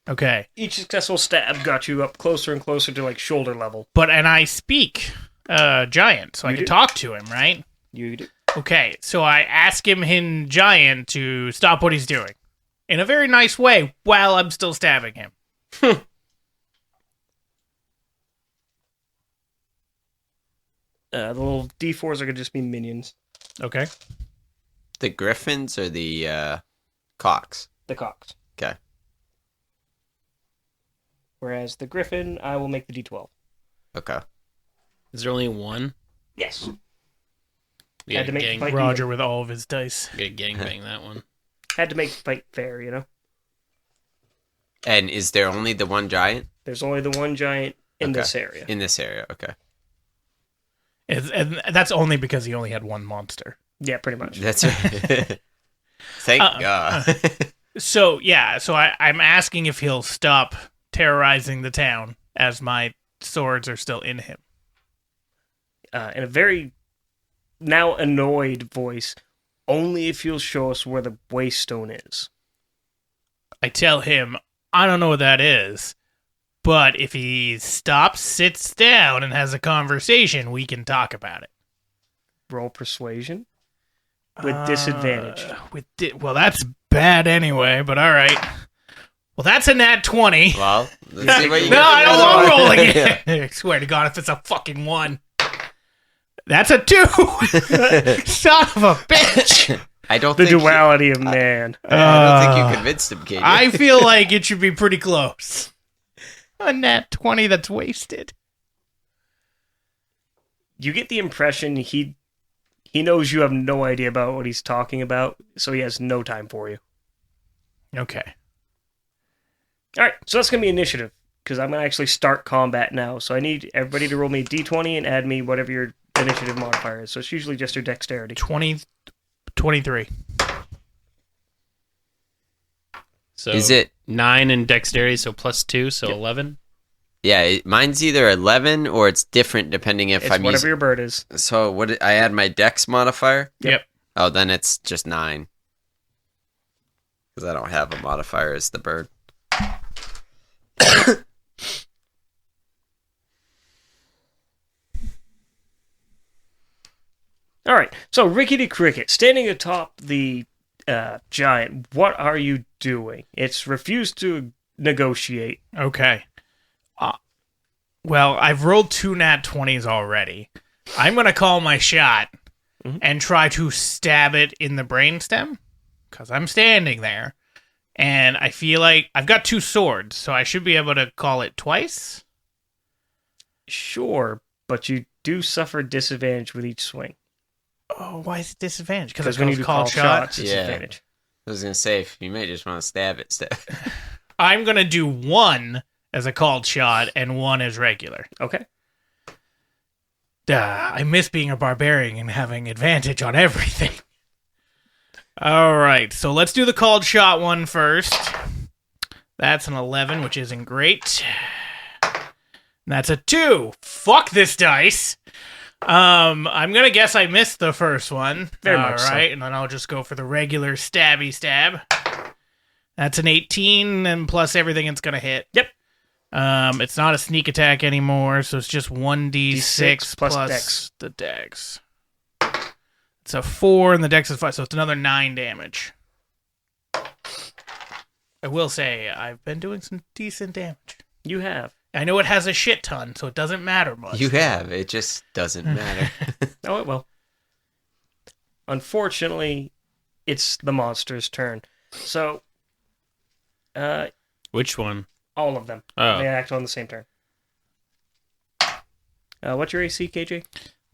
Okay, Each successful stab got you up closer and closer to like shoulder level. and I speak giant, so I You can do? talk to him, right? You do. Okay, so I ask him in giant to stop what he's doing in a very nice way while I'm still stabbing him. The little D4s are gonna just be minions. Okay. The griffins or the cocks? The cocks. Okay. Whereas the griffin, I will make the D12. Okay. Is there only one? Yes. We Had to gotta make the gang, fight Roger with all of his dice. gotta gangbang that one. Had to make the fight fair, you know? And is there only the one giant There's only the one giant in Okay. this area. in this area? Okay. And that's only because he only had one monster. Yeah, pretty much. That's right. Thank God. So yeah, so I'm asking if he'll stop terrorizing the town as my swords are still in him. In a very now annoyed voice, only if you'll show us where the waystone is. I tell him I don't know what that is, but if he stops, sits down, and has a conversation, we can talk about it. Roll persuasion with disadvantage. Well, that's bad anyway, but all right. Well, that's a nat 20. Well, let's see what you No, got. I don't want to roll Yeah. again. I swear to God, if it's a fucking 1. That's a 2. Son of a bitch. I don't The think duality of man. I don't think you convinced him, KJ. I feel like it should be pretty close. A nat 20 that's wasted. You get the impression he knows you have no idea about what he's talking about, so he has no time for you. Okay. All right, so that's going to be initiative, because I'm going to actually start combat now. So I need everybody to roll me a d20 and add me whatever your initiative modifier is. So it's usually just your dexterity. 23. So Is it? 9 in dexterity, so +2, so 11? Yeah, mine's either 11 or it's different depending if It's I'm whatever using. your bird is. So what? I add my dex modifier. Yep. Oh, then it's just 9. Because I don't have a modifier as the bird. All right, so Rickety Cricket, standing atop the giant, what are you doing? It's refused to negotiate. Okay. Well, I've rolled 2 nat 20s already. I'm going to call my shot and try to stab it in the brainstem because I'm standing there. And I feel like I've got 2 swords, so I should be able to call it twice. Sure, but you do suffer disadvantage with each swing. Oh, why is it disadvantage? Because Because it's when going you to do call call shot. shots, it's Yeah. advantage. I was gonna say you may just want to stab it. I'm going to do 1 as a called shot and 1 as regular. Okay. I miss being a barbarian and having advantage on everything. All right, so let's do the called shot one first. That's an 11, which isn't great. And that's a 2. Fuck this dice. I'm gonna guess I missed the first one. Very much so. All right, and then I'll just go for the regular stabby stab. That's an 18, and plus everything it's gonna hit. Yep. It's not a sneak attack anymore, so it's just 1d6 D6 plus plus dex. the dex. It's a 4, and the dex is 5, so it's another 9 damage. I will say, I've been doing some decent damage. You have. I know it has a shit ton, so it doesn't matter much. You have. It just doesn't matter. Oh, it will. unfortunately, it's the monster's turn. So, Which one? all of them. Oh. They act on the same turn. What's your AC, KJ?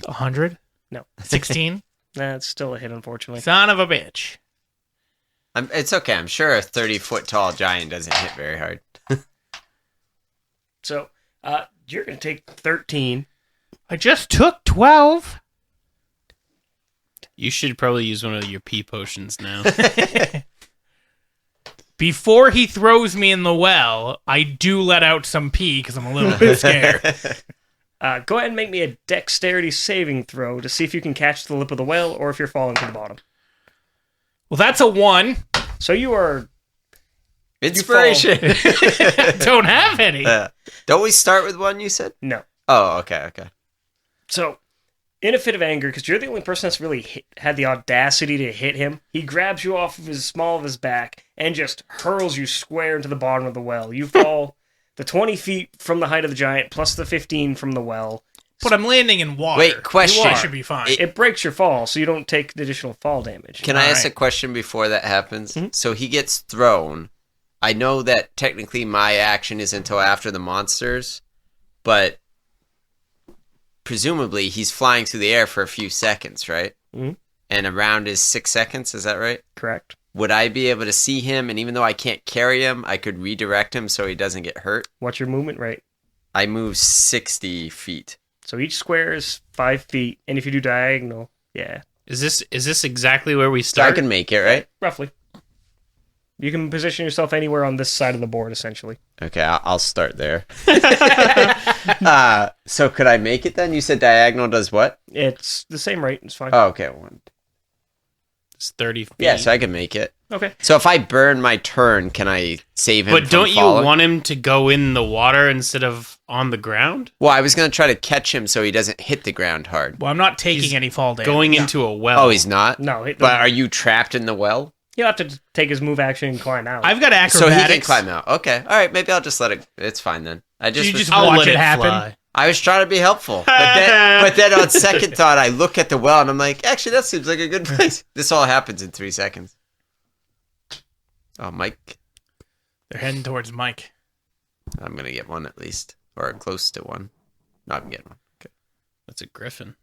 100? No. 16? That's still a hit, unfortunately. Son of a bitch. It's okay. I'm sure a 30-foot tall giant doesn't hit very hard. So, you're going to take 13. I just took 12. You should probably use one of your pee potions now. Before he throws me in the well, I do let out some pee because I'm a little bit scared. Go ahead and make me a dexterity saving throw to see if you can catch the lip of the well or if you're falling to the bottom. Well, that's a 1. So you are... Inspiration. Don't have any. Don't we start with one, you said? No. Oh, okay. So, in a fit of anger, because you're the only person that's really had the audacity to hit him, he grabs you off of his small of his back and just hurls you square into the bottom of the well. You fall the 20 feet from the height of the giant, plus the 15 from the well. But I'm landing in water. Wait, question. I should be fine. It breaks your fall, so you don't take the additional fall damage. Can I ask Alright. a question before that happens? Mhm. So he gets thrown. I know that technically my action is until after the monsters, but presumably he's flying through the air for a few seconds, right? Mhm. And a round is 6 seconds, is that right? Correct. Would I be able to see him, and even though I can't carry him, I could redirect him so he doesn't get hurt? What's your movement rate? I move 60 feet. So each square is 5 feet, and if you do diagonal, yeah, Is this exactly where we So I start? can make it, right? roughly. You can position yourself anywhere on this side of the board, essentially. Okay, I'll start there. So could I make it then? You said diagonal does what? It's the same rate. It's fine. Oh, okay. One. It's 30 feet. Yeah, so I can make it. Okay. So if I burn my turn, can I save him But from don't you falling? want him to go in the water instead of on the ground? Well, I was going to try to catch him so he doesn't hit the ground hard. Well, I'm not taking He's any fall damage. Going into a well. Oh, he's not? No, But are you trapped in the well? he'll have to take his move action and climb out. I've got So acrobatics. he can climb out. Okay. All right, maybe I'll just let it... It's fine then. I just, You was, just I'll watch let it it happen. fly. I was trying to be helpful. But then on second thought, I look at the well and I'm like, actually, that seems like a good place. This all happens in 3 seconds. Oh, Mike. They're heading towards Mike. I'm going to get one at least. Or close to one. No, I'm getting one. Okay. That's a griffin.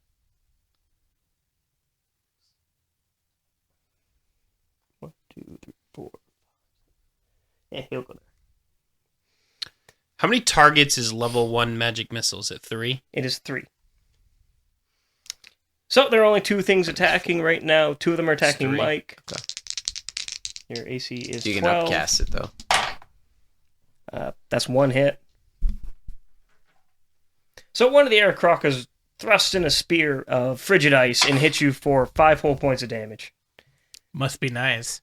One, two, three, four. Yeah, he'll go there. How many targets is level 1 magic missiles at 3? It is 3. So there are only 2 things attacking right now. 2 of them are attacking Three. Mike. Your AC is You can 12. upcast it, though. That's 1 hit. So one of the air crocas thrusts in a spear of frigid ice and hits you for 5 whole points of damage. Must be nice.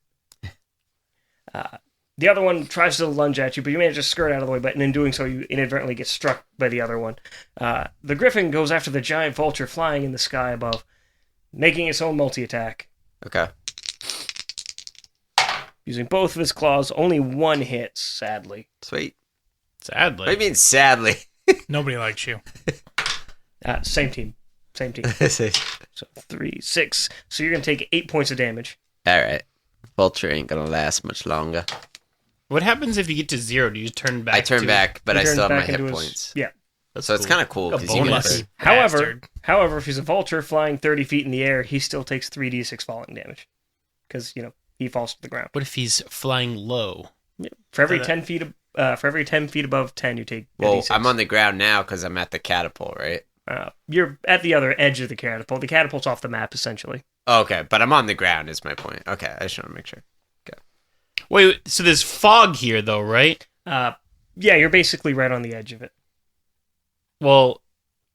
The other one tries to lunge at you, but you manage to skirt out of the way, but in doing so, you inadvertently get struck by the other one. The griffin goes after the giant vulture flying in the sky above, making its own multi-attack. Okay. Using both of his claws, only 1 hit, sadly. Sweet. Sadly. What do you mean, sadly? Nobody likes you. Same team. Same team. All So 3, 6. So you're going to take 8 points of damage. right. Vulture ain't going to last much longer. What happens if you get to 0? Do you turn back? I turn to- back, but He I turns still have my back hit into his- points. Yeah. That's So it's cool. kind of cool A because you get bonus. hurt. However, if he's a vulture flying 30 feet in the air, he still takes 3d6 falling damage. Because, he falls to the ground. What if he's flying low? For every that- 10 feet above 10, you take a Well, d6. I'm on the ground now because I'm at the catapult, right? You're at the other edge of the catapult. The catapult's off the map, essentially. Okay, but I'm on the ground is my point. Okay, I just want to make sure. Wait, so there's fog here, though, right? Yeah, you're basically right on the edge of it. Well,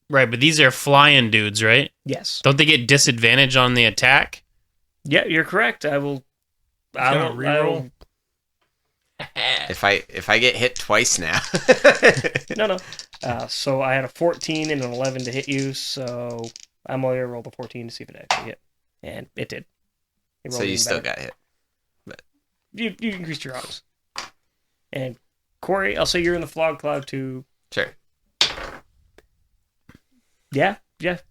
right, but these are flying dudes, right? Yes. Don't they get disadvantage on the attack? Yeah, you're correct. I will reroll? If I get hit twice now. No. So I had a 14 and an 11 to hit you, so I'm going to roll the 14 to see if it actually hit. And it did. It So rolled you even still better. got hit. You increased your odds. And Corey, I'll say you're in the fog cloud too. Sure. Yeah.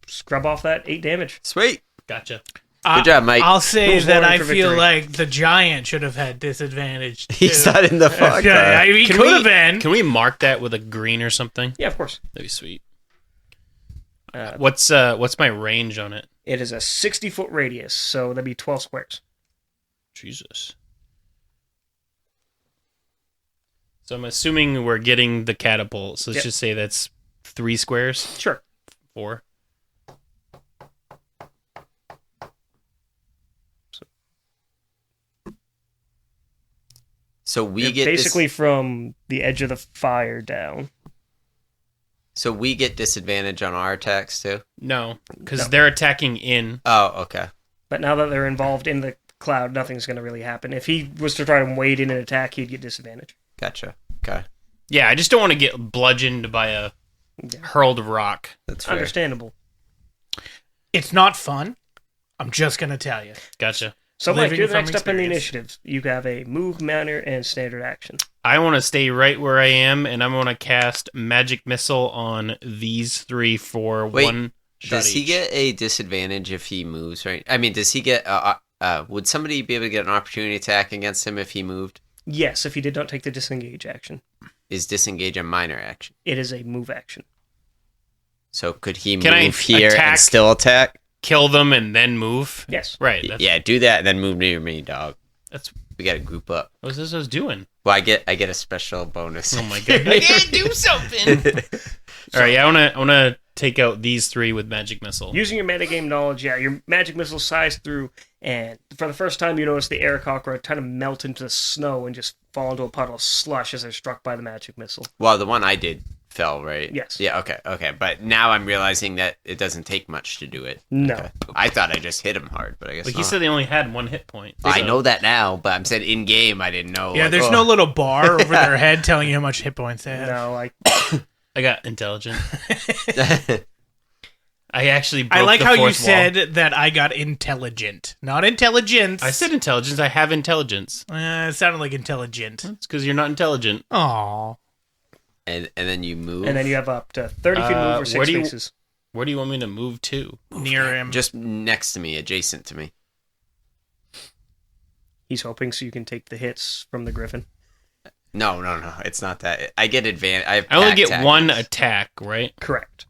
Scrub off that 8 damage. Sweet. Gotcha. Good job, Mike. I'll say Who's that voting I for feel victory? like the giant should have had disadvantage. He's too. not in the fog. Yeah, he Can could we- have been. Can we mark that with a green or something? Yeah, of course. That'd be sweet. Uh, What's my range on it? It is a 60-foot radius, so that'd be 12 squares. Jesus. So I'm assuming we're getting the catapult. So let's Yep. just say that's 3 squares. Sure. 4. So we Yeah, get basically from the edge of the fire down. So we get disadvantage on our attacks too. No, because No. they're attacking in. Oh, okay. But now that they're involved in the cloud, nothing's going to really happen. If he was to try to wade in and attack, he'd get disadvantage. Gotcha. Okay, Yeah, I just don't want to get bludgeoned by a Yeah. hurled rock. that's fair. Understandable. It's not fun. I'm just gonna tell you. Gotcha. So, Mike, Living you're the from next up in the experience. initiative. You have a move, manner, and standard action. I want to stay right where I am, and I'm going to cast Magic Missile on these 3 for Wait, 1 shot Does he each. get a disadvantage if he moves? Right. I mean, does he get? Would somebody be able to get an opportunity attack against him if he moved? Yes, if he did not take the disengage action. Is disengage a minor action? It is a move action. So could he Can I move here attack? and still attack? Kill them and then move? Yes. Right. That's, Yeah, do that and then move near me, dog. That's We got to group up. what this I was doing. Well, I get a special bonus. Oh my god! I can't do something. All right, yeah, I wanna take out these 3 with Magic Missile. Using your metagame knowledge, yeah, your magic missile size through, and for the first time, you notice the air cockroach kind of melt into the snow and just fall into a puddle of slush as they're struck by the magic missile. Well, the one I did fell, right? Yes. Yeah. Okay. But now I'm realizing that it doesn't take much to do it. No. Okay. I thought I just hit him hard, but I guess Like not. you said, they only had 1 hit point. I so- know that now, but I'm saying in game I didn't know. Yeah, like, there's oh. no little bar over their head telling you how much hit points they have. No, I I got intelligent. I actually. Broke I like the how you fourth wall. said that I got intelligent, not intelligence. I said intelligence. I have intelligence. It sounded like intelligent. It's because you're not intelligent. Aw. and then you move. and then you have up to 30 feet move or where 6 do you- spaces. Where do you want me to move to? Near him. just next to me, adjacent to me. He's hoping so you can take the hits from the griffin. No, it's not that. I get advantage. I only get 1 attack, right? Correct.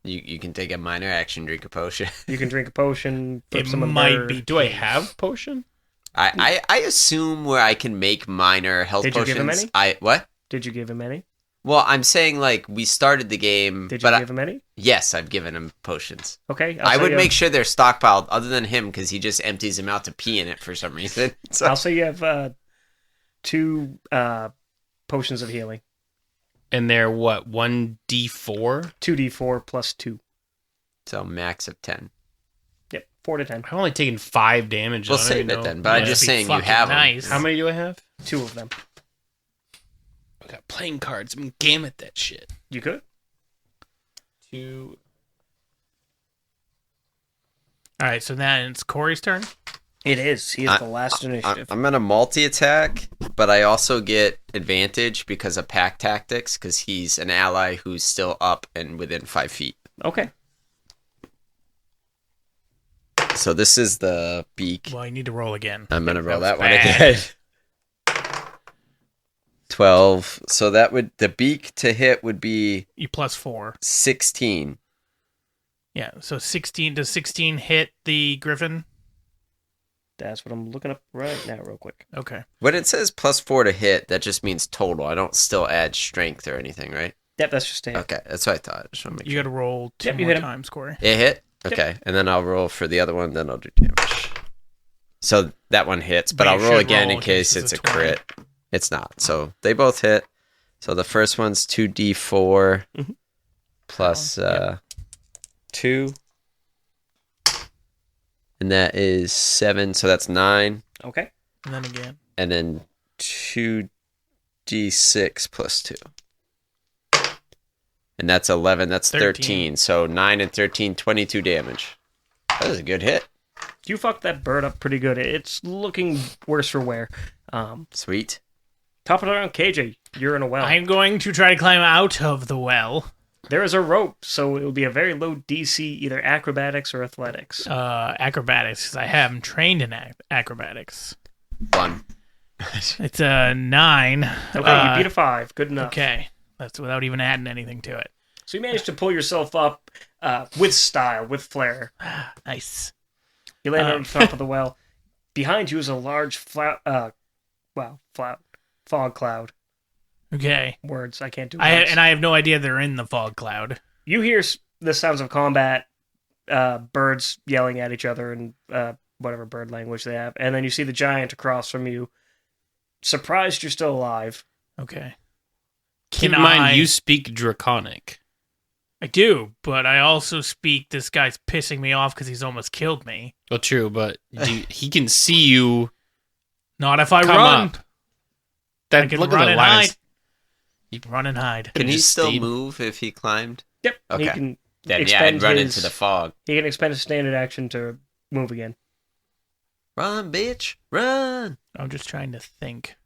You can take a minor action, drink a potion. You can drink a potion. Flip It some of might their- be. Do I have potion? I assume where I can make minor health Did you potions. give him any? What? Did you give him any? Well, I'm saying like we started the game, Did you but give him any? yes, I've given him potions. Okay. I say would you make have- sure they're stockpiled, other than him, because he just empties them out to pee in it for some reason. So I'll say you have 2 potions of healing. And they're what? 1d4? 2d4 plus 2. so max of 10. Yep, 4 to 10. I've only taken 5 damage. We'll I don't save even it know. then, but I'm Yeah. just Be saying you fucking have 'em. nice. How many do I have? 2 of them. I got playing cards. I'm gamut that shit. You could. 2. All right, so then it's Corey's turn. It is. He is the last initiative. I'm gonna multi-attack, but I also get advantage because of pack tactics, because he's an ally who's still up and within 5 feet. Okay. So this is the beak. Well, you need to roll again. I'm gonna roll that that was one bad. again. 12. So that would the beak to hit would be You plus 4. 16. Yeah, so 16 does 16 hit the griffin? That's what I'm looking up right now, real quick. Okay. When it says +4 to hit, that just means total. I don't still add strength or anything, right? Yep, that's just a. Okay, that's what I thought. Just wanna make You sure. got to roll 2 Yep, you more hit him. times, Corey. It hit? Yep. Okay, and then I'll roll for the other one, then I'll do damage. So that one hits, but But you I'll roll should again roll in case against it's the a 20. crit. It's not. So they both hit. So the first one's 2d4 Mhm. plus That 2. And that is 7, so that's 9. Okay. And then again. And then 2d6 plus 2. And that's 11. That's 13. So 9 and 13, 22 damage. That was a good hit. You fucked that bird up pretty good. It's looking worse for wear. Sweet. Top it around, KJ. You're in a well. I'm going to try to climb out of the well. There is a rope, so it will be a very low DC, either acrobatics or athletics. Acrobatics, 'cause I haven't trained in acrobatics. 1. It's a 9. Okay, you beat a 5. Good enough. Okay, that's without even adding anything to it. So you managed to pull yourself up with style, with flair. Nice. You land on top of the well. Behind you is a large fog cloud. Okay. Words, I can't do I words. have no idea they're in the fog cloud. You hear the sounds of combat, birds yelling at each other in whatever bird language they have, and then you see the giant across from you. Surprised you're still alive. Okay. Keep in mind, you speak Draconic. I do, but I also speak. This guy's pissing me off because he's almost killed me. Well, true, but he can see you. Not if I Come run. up. I can look run at the and line. hide. Run and hide. Can he just still stayed. move if he climbed? Yep. Okay. He can Then yeah, expend I'd run his- into the fog. He can expend his standard action to move again. Run, bitch, run! I'm just trying to think.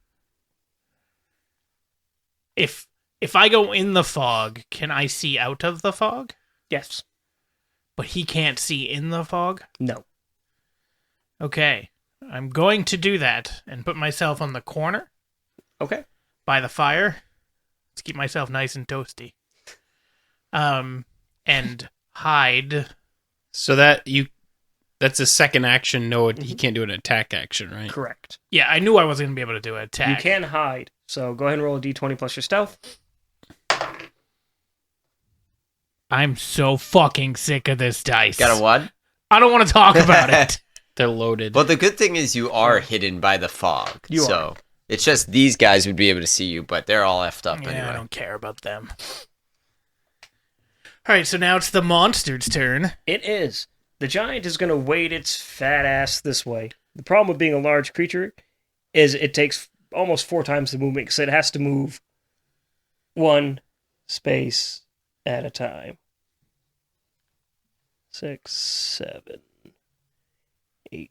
If I go in the fog, can I see out of the fog? Yes. But he can't see in the fog? No. Okay. I'm going to do that and put myself on the corner Okay. by the fire to keep myself nice and toasty. And hide. So that's a second action. No, he can't do an attack action, right? Correct. Yeah, I knew I wasn't going to be able to do an attack. You can hide. So go ahead and roll a d20 plus your stealth. I'm so fucking sick of this dice. Got a what? I don't want to talk about it. They're loaded. Well, the good thing is you are hidden by the fog. You are. So it's just these guys would be able to see you, but they're all effed up Yeah, anyway. I don't care about them. All right, so now it's the monster's turn. It is. The giant is going to wade its fat ass this way. The problem with being a large creature is it takes almost 4 times the movement because it has to move 1 space at a time. 6, 7, 8.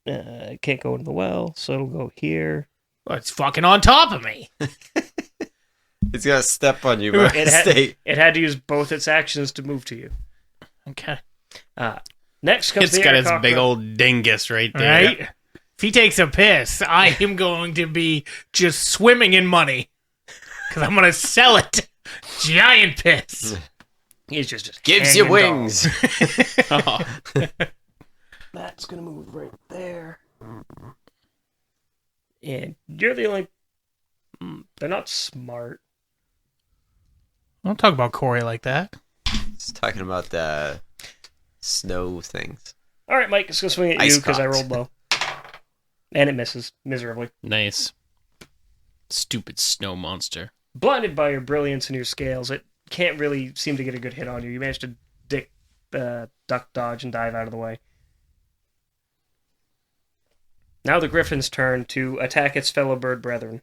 It can't go into the well, so it'll go here. Well, it's fucking on top of me. It's gonna step on you by mistake. It had to use both its actions to move to you. Okay. Next comes It's the got air its cockroach. big old dingus right there. Right? If he takes a piss, I am going to be just swimming in money. Because I'm going to sell it. Giant piss. He's just Gives you hanging dog. wings. Oh, That's gonna move right there. And you're the only. They're not smart. Don't talk about Corey like that. It's talking about the snow things. All right, Mike, it's gonna swing at Ice you because I cocks. rolled low, and it misses miserably. nice. Stupid snow monster. Blinded by your brilliance and your scales, it can't really seem to get a good hit on you. You managed to duck, dodge, and dive out of the way. Now the griffin's turn to attack its fellow bird brethren.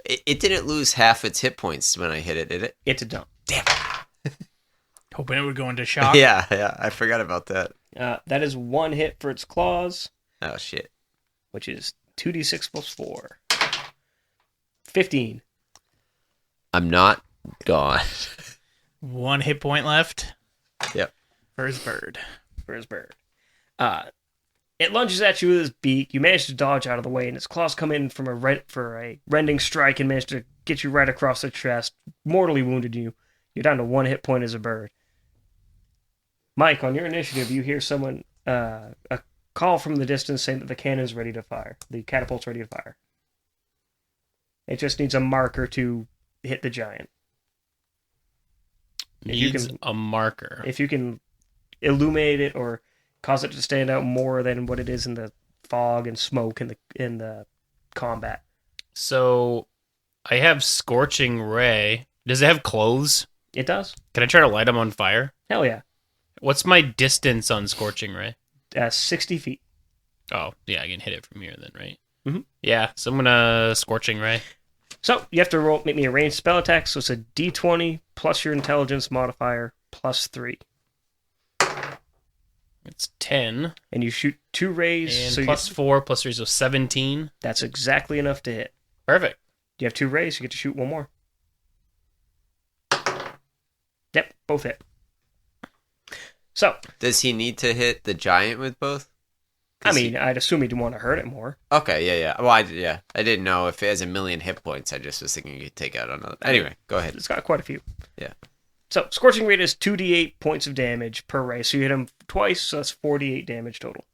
It didn't lose half its hit points when I hit it, did it? It did not. Hoping it would go into shock. Yeah, I forgot about that. That is 1 hit for its claws, Oh, shit. which is 2d6 plus 4. 15. I'm not gone. 1 hit point left Yep. for his bird. For his bird. It lunges at you with its beak. You manage to dodge out of the way, and its claws come in from for a rending strike and manage to get you right across the chest, mortally wounded you. You're down to 1 hit point as a bird. Mike, on your initiative, you hear someone a call from the distance saying that the cannon's ready to fire. The catapult's ready to fire. It just needs a marker to hit the giant. If you Needs can- a marker. If you can illuminate it or cause it to stand out more than what it is in the fog and smoke in the combat. So I have Scorching Ray. Does it have clothes? It does. Can I try to light them on fire? Hell yeah. What's my distance on Scorching Ray? 60 feet. Oh, yeah, I can hit it from here then, right? Mhm. Yeah, so I'm gonna Scorching Ray. So you have to make me a ranged spell attack. So it's a d20 plus your intelligence modifier plus 3. It's 10. And you shoot 2 rays. And So plus 4 plus 3, so 17. that's exactly enough to hit. Perfect. You have 2 rays. You get to shoot 1 more. Yep, both hit. So, Does he need to hit the giant with both? I mean, I'd assume he'd want to hurt it more. Okay, yeah. Well, I didn't know if it has 1,000,000 hit points. I just was thinking you could take out another. Anyway, go ahead. It's got quite a few. Yeah. So, Scorching Ray is 2d8 points of damage per ray. So you hit him twice, so that's 48 damage total.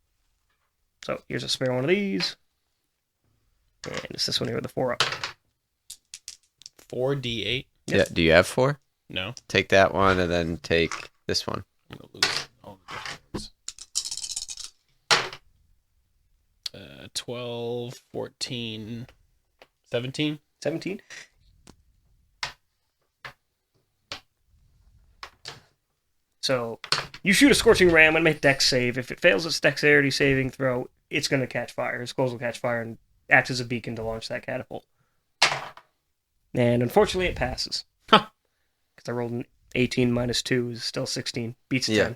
So, here's a spare one of these. And it's this one here with the 4 up. 4d8. Yep. Yeah. Do you have 4? No. Take that one and then take this one. I'm gonna lose all the different ones. 12, 14, 17. 17. So, you shoot a Scorching Ray. I'm going to make Dex save. If it fails its Dexterity saving throw, it's going to catch fire. His skulls will catch fire and act as a beacon to launch that catapult. And unfortunately, it passes. Huh. Because I rolled an 18 minus 2 is still 16. Beats Yeah.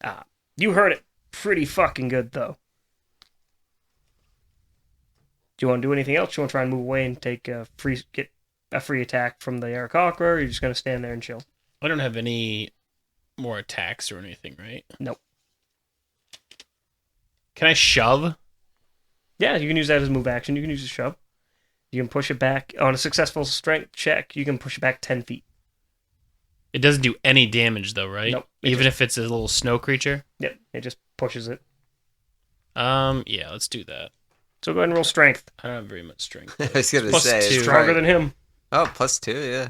10. You heard it pretty fucking good, though. Do you want to do anything else? Do you want to try and move away and get a free attack from the Aarakocra, or are you just going to stand there and chill? I don't have any more attacks or anything, right? Nope. Can I shove? Yeah, you can use that as a move action. You can use a shove. You can push it back. On a successful strength check, you can push it back 10 feet. It doesn't do any damage, though, right? Nope. Even if it's a little snow creature? Yep, it just pushes it. Yeah, let's do that. So go ahead and roll strength. I don't have very much strength. I was gonna Plus say it's 2. Stronger probably- than him. Oh, +2, yeah.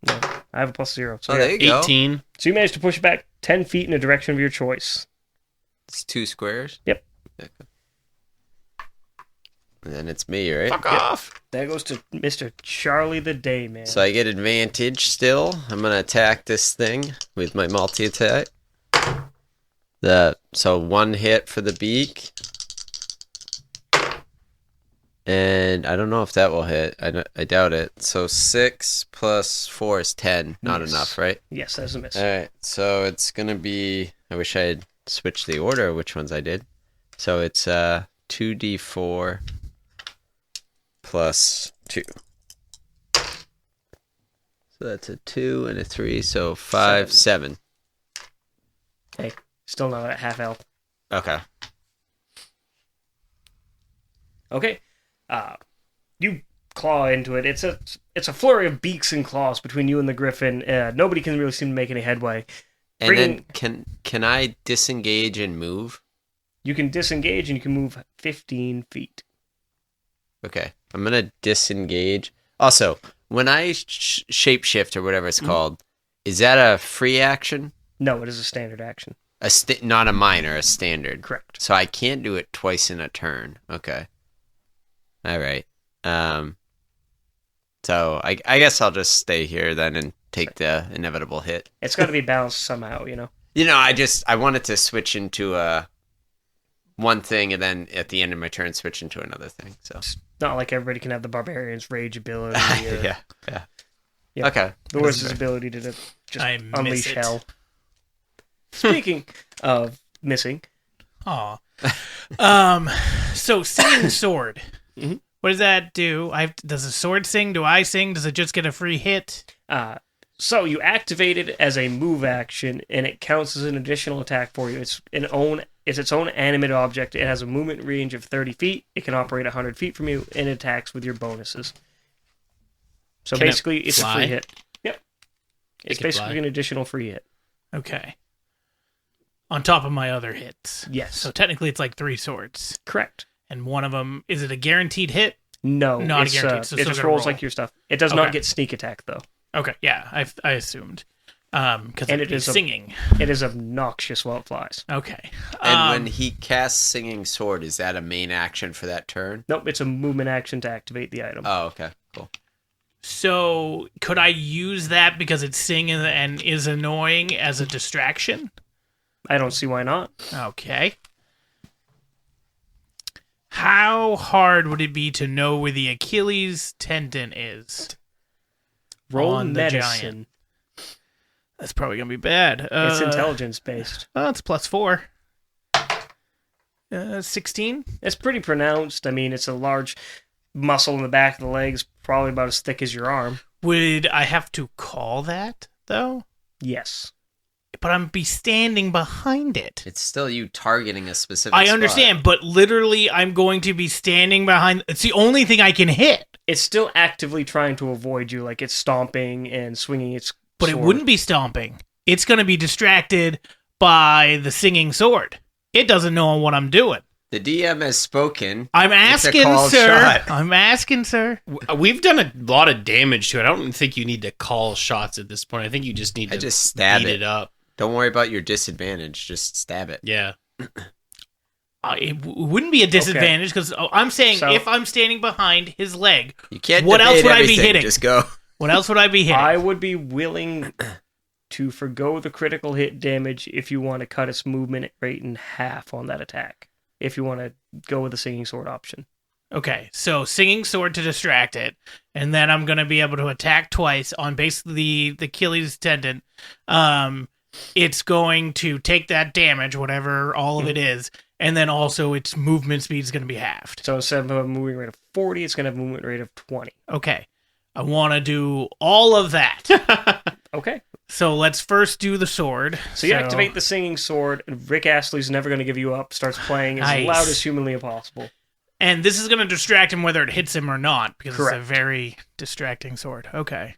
No, I have a +0. So, Oh, yeah. there you go. 18. So you managed to push it back 10 feet in a direction of your choice. It's 2 squares. Yep. Okay. And then it's me, right? Fuck off! That goes to Mr. Charlie the Day, man. So I get advantage still. I'm gonna attack this thing with my multi-attack. So 1 hit for the beak. And I don't know if that will hit. I doubt it. So 6 plus 4 is 10. Not Yes. enough, right? Yes, that's a miss. Alright, so it's gonna be... I wish I had switched the order of which ones I did. So it's 2d4 plus 2. So that's a 2 and a 3, so 5, 7. Hey, still not at half health. Okay. Okay. You claw into it. It's a flurry of beaks and claws between you and the griffin. Nobody can really seem to make any headway. And then can I disengage and move? You can disengage and you can move 15 feet. Okay. I'm gonna disengage. Also, when I shapeshift or whatever it's called, is that a free action? No, it is a standard action. Not a minor, a standard. Correct. So I can't do it twice in a turn. Okay. All right. So I guess I'll just stay here then and take the inevitable hit. It's got to be balanced somehow, you know. You know, I wanted to switch into one thing and then at the end of my turn switch into another thing. So It's not like everybody can have the barbarian's rage ability. Or, yeah. Yeah. Okay. The Wizard's ability to just I miss unleash it. hell. Speaking of missing, Aw. So singing sword. Mhm. What does that do? Does the sword sing? Do I sing? Does it just get a free hit? so you activate it as a move action, and it counts as an additional attack for you. It's its own animate object. It has a movement range of 30 feet. It can operate 100 feet from you, and it attacks with your bonuses. So Can it basically, it's a fly? free hit. Yep. It's can basically fly? an additional free hit. Okay. On top of my other hits. Yes. So technically it's like 3 swords. Correct. And one of them, is it a guaranteed hit? No, Not it's, guaranteed, so it still just gotta rolls roll. like your stuff. It does Okay. not get sneak attack, though. Okay, yeah, I assumed. Because And it it is is singing. It is obnoxious while it flies. Okay. And when he casts Singing Sword, is that a main action for that turn? Nope, it's a movement action to activate the item. Oh, okay. Cool. So could I use that because it's singing and is annoying as a distraction? I don't see why not. Okay. How hard would it be to know where the Achilles tendon is? Roll On the medicine. That's probably gonna be bad. It's intelligence based. Well, it's +4. 16. It's pretty pronounced. I mean, it's a large muscle in the back of the legs, probably about as thick as your arm. Would I have to call that, though? Yes. But I'm be standing behind it. It's still you targeting a specific I spot. understand, but literally I'm going to be standing behind... It's the only thing I can hit. It's still actively trying to avoid you, like it's stomping and swinging its But sword. it wouldn't be stomping. It's going to be distracted by the singing sword. It doesn't know what I'm doing. The DM has spoken. I'm It's a asking, called sir. shot. I'm asking, sir. We've done a lot of damage to it. I don't think you need to call shots at this point. I think you just need I to just stab beat it. it up. Don't worry about your disadvantage. Just stab it. Yeah. Wouldn't be a disadvantage because I'm saying So- if I'm standing behind his leg, You can't. What else debate would I be everything, hitting? Just go. what else would I be hitting? I would be willing to forgo the critical hit damage if you want to cut its movement rate in half on that attack. If you want to go with the singing sword option. Okay, so singing sword to distract it, and then I'm gonna be able to attack twice on basically the Achilles tendon. It's going to take that damage, whatever all of it is, and then also its movement speed is gonna be halved. So instead of a moving rate of 40, it's going to have a movement rate of 20. Okay, I want to do all of that. Okay. So let's first do the sword. So you activate the singing sword, and Rick Astley's never going to give you up, starts playing as Nice. loud as humanly possible. and this is gonna distract him whether it hits him or not because Correct. it's a very distracting sword. Okay.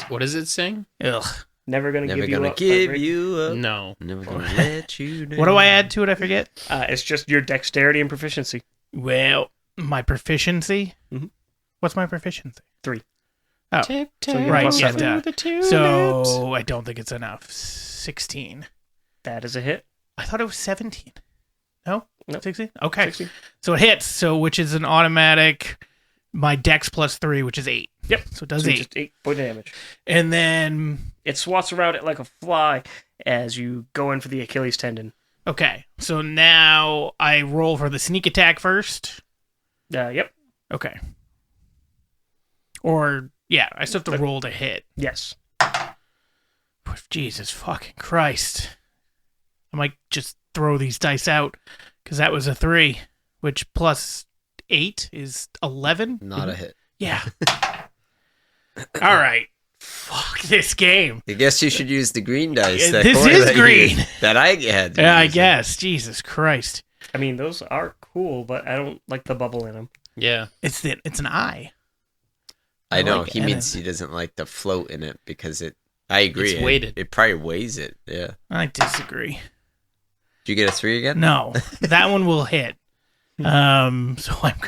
What does it sing? Ugh. Never going to Never give you gonna up. give Rick. you up. No. Never gonna let you down. What do I add to it? I forget. It's just your dexterity and proficiency. Well, my proficiency. Mhm. What's my proficiency? 3. Oh, So you're right. plus Yeah, seven. duh. So I don't think it's enough. 16. That is a hit. I thought it was 17. No? Nope. 16? Okay. 16. So it hits, so which is an automatic, my dex plus 3, which is 8. Yep. So it does So 8. just 8 point damage. And then, It swats around it like a fly as you go in for the Achilles tendon. okay. So now I roll for the sneak attack first. Yep. Okay. Or, yeah, I still have to roll to hit. Yes. Jesus fucking Christ. I might just throw these dice out because that was a 3, which plus 8 is 11. Not a hit. Yeah. All right. Fuck this game. I guess you should use the green dice. Yeah, that this Corey is let you green. use, that I had. Yeah, I guess. Jesus Christ. I mean, those are cool, but I don't like the bubble in them. Yeah. It's an eye. I know. like it. He means he doesn't like the float in it because it. I agree. It's weighted. It probably weighs it. Yeah. I disagree. Did you get a 3 again? No, that one will hit. So I'm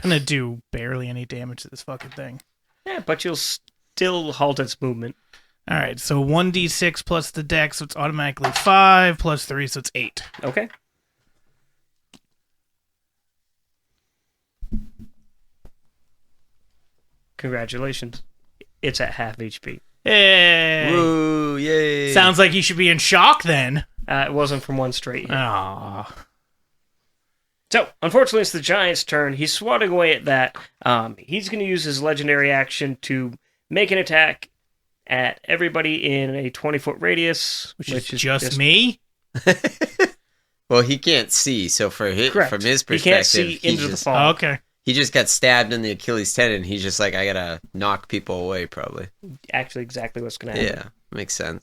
gonna do barely any damage to this fucking thing. Yeah, but you'll still halt its movement. All right, so 1d6 plus the dex, so it's automatically 5 plus 3, so it's 8. Okay. Congratulations. It's at half HP. Hey, Woo! Yay! sounds like you should be in shock then. It wasn't from one straight hit. Ah, So, unfortunately, it's the Giant's turn. He's swatting away at that. He's going to use his legendary action to make an attack at everybody in a 20-foot radius, which is just me. Well, he can't see, so from his Correct. perspective, He can't see he into the just, fog. Okay. he just got stabbed in the Achilles tendon. He's just like, I gotta knock people away, probably. Actually, exactly what's going to happen. Yeah, makes sense.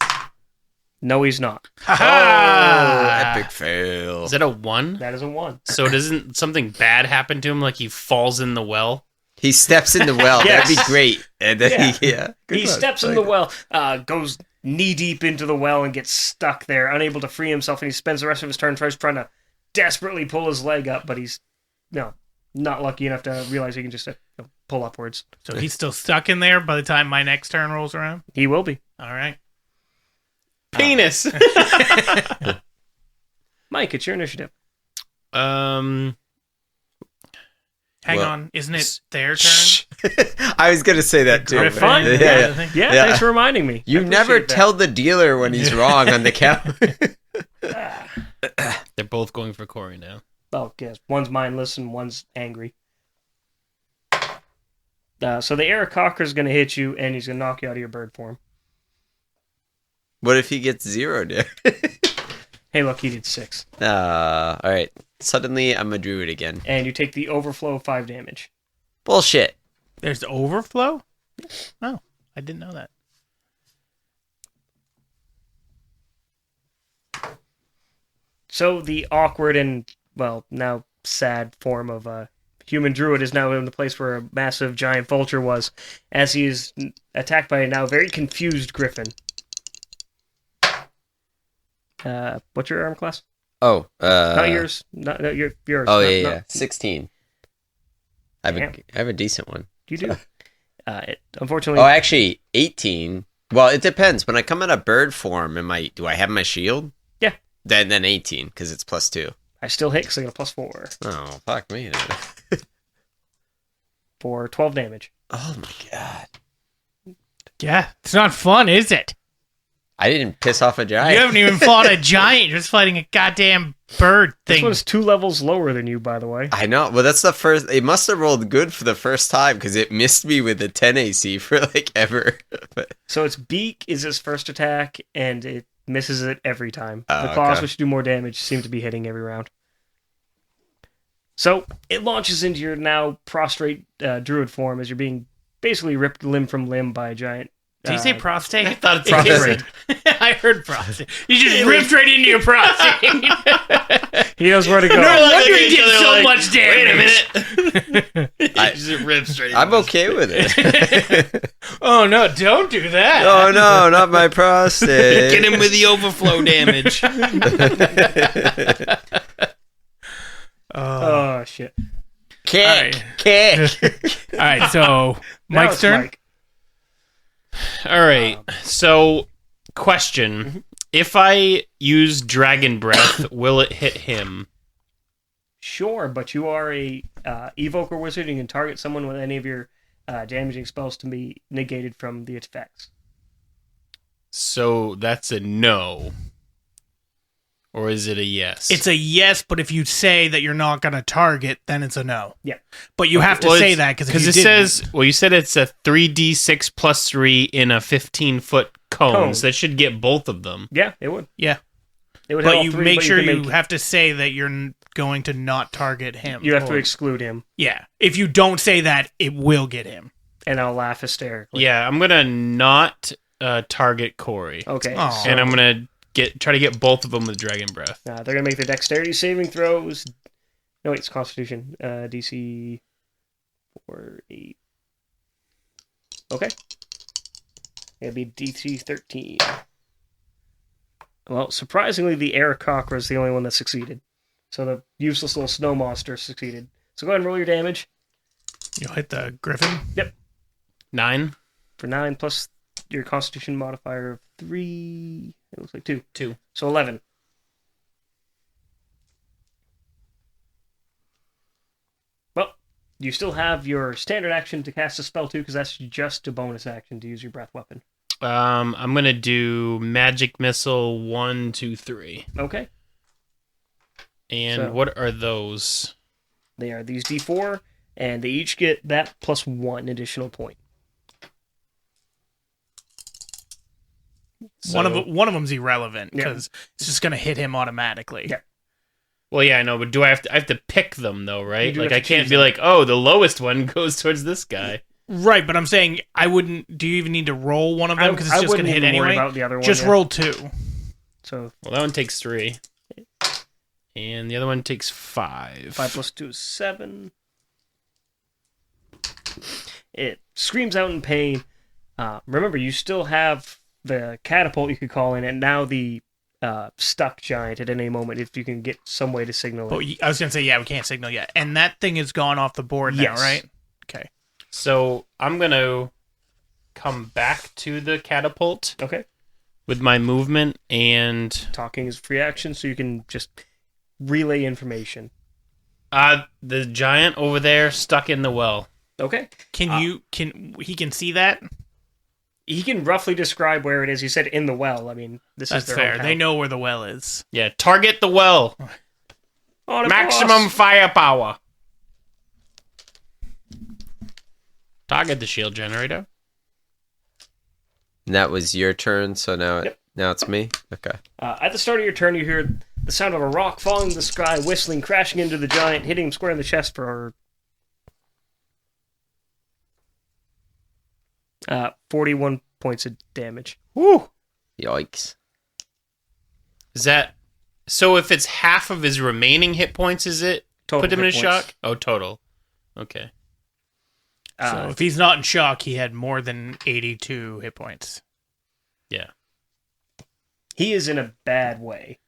No, he's not. Ha Oh, ha! epic fail. Is that a 1? That is a 1. So doesn't something bad happen to him, like he falls in the well? He steps in the well. Yes. That'd be great. And then Yeah. Good He one. steps in the well, goes knee deep into the well and gets stuck there, unable to free himself, and he spends the rest of his turn trying to desperately pull his leg up, but he's not lucky enough to realize he can just pull upwards. So he's still stuck in there by the time my next turn rolls around. He will be. All right. Penis. Mike, it's your initiative. Hang Well, on. Isn't it their turn? I was gonna say that too. Griffin? Fine. Yeah, Yeah, yeah. I think- Yeah, Yeah. thanks for reminding me. You I never appreciate that. tell the dealer when he's wrong on the count. They're both going for Corey now. Oh, yes. One's mindless and one's angry. So the Aarakocra is going to hit you, and he's going to knock you out of your bird form. What if he gets 0 there? Hey, look, he did 6. All right. Suddenly, I'm a druid again. and you take the overflow 5 damage. Bullshit. There's overflow? Oh, I didn't know that. So the awkward and, well, now sad form of a human druid is now in the place where a massive giant vulture was, as he is attacked by a now very confused griffin. What's your armor class? Oh, Not yours. Not yours. Oh, Not- yeah, not- yeah. 16. I Damn. have a decent one. You do. Unfortunately, Oh, actually, 18. Well, it depends. When I come in a bird form, do I have my shield? Yeah. Then 18, because it's +2. I still hit because I got a +4 Oh, fuck me. for 12 damage. Oh my god. Yeah, it's not fun, is it? I didn't piss off a giant. You haven't even fought a giant. You're just fighting a goddamn bird This thing. one's 2 levels lower than you, by the way. I know. Well, that's the first. It must have rolled good for the first time because it missed me with a 10 AC for like ever. But So its beak is its first attack, and it misses it every time. Oh, The claws, okay. which do more damage, seem to be hitting every round. So it launches into your now prostrate druid form as you're being basically ripped limb from limb by a giant. Did you say prostate? I thought it's Prostate. I heard prostate. You just ripped right into your prostate. He knows where to go. No Like, wonder look he at each did other so like, much damage. It just rips straight. I'm okay with it. Oh no! Don't do that. Oh no, not my prostate. Get him with the overflow damage. Oh, shit. Kick, Alright. kick. All right, so Now Mike's it's turn. Mike. All right. So, question: if I use Dragon Breath, will it hit him? Sure, but you are a evoker wizard and you can target someone with any of your damaging spells to be negated from the effects. So that's a no, or is it a yes? It's a yes, but if you say that you're not going to target, then it's a no. Yeah. But you have to Well, say it's- that because it says. Well, you said it's a 3d6 plus 3 in a 15-foot cone, Cone. so that should get both of them. Yeah, it would. Yeah. It would hit But all you three, make but sure can you make- have to say that you're going to not target him. You have to Or- exclude him, Yeah. If you don't say that, it will get him. and I'll laugh hysterically. Yeah, I'm gonna not target Corey, Okay. Aw. so, and I'm gonna try to get both of them with Dragon Breath. they're gonna make their dexterity saving throws. No, wait, it's Constitution. DC 4, 8. Okay. It'll be DC 13. Well, surprisingly, the Aarakocra is the only one that succeeded. So the useless little snow monster succeeded. So go ahead and roll your damage You'll hit the griffin. 9. for 9 plus your Constitution modifier of 3. It looks like 2. 2. So 11. Well, you still have your standard action to cast a spell too, because that's just a bonus action to use your breath weapon. I'm gonna do Magic Missile 1, 2, 3. Okay. And So- what are those? They are these D4, and they each get that plus 1 additional point. One So- of them's irrelevant Yeah. because it's just going to hit him automatically. Yeah. Well, yeah, I know, but do I have to pick them though, right? You do Like have I to can't choose be them. like, oh, the lowest one goes towards this guy. Right, but I'm saying I wouldn't. Do you even need to roll one of them because it's just going wouldn't to hit even worry anyway? about the other one. Just yeah. roll 2. So Well, that one takes 3, and the other one takes 5. 5 plus 2 is 7. It screams out in pain. Remember, you still have the catapult you could call in, and now the stuck giant at any moment if you can get some way to signal it. But I was going to say, yeah, we can't signal yet. And that thing is gone off the board now, Yes. right? Okay. So I'm gonna come back to the catapult Okay. with my movement, and Talking is free action, so you can just relay information. the giant over there stuck in the well. Okay. He can see that? He can roughly describe where it is. He said in the well. I mean, this That's is their fair. hometown. They know where the well is. Yeah, target the well. On a Maximum boss. firepower. Target the shield generator. And that was your turn, so now Yep. now it's me. Okay. At the start of your turn, you hear The sound of a rock falling to the sky, whistling, crashing into the giant, hitting him square in the chest for 41 points of damage. Woo! Yikes. Is that so? If it's half of his remaining hit points, is it Total put him in a hit points. shock? Oh, total. Okay. So if he's not in shock, he had more than 82 hit points. Yeah. He is in a bad way.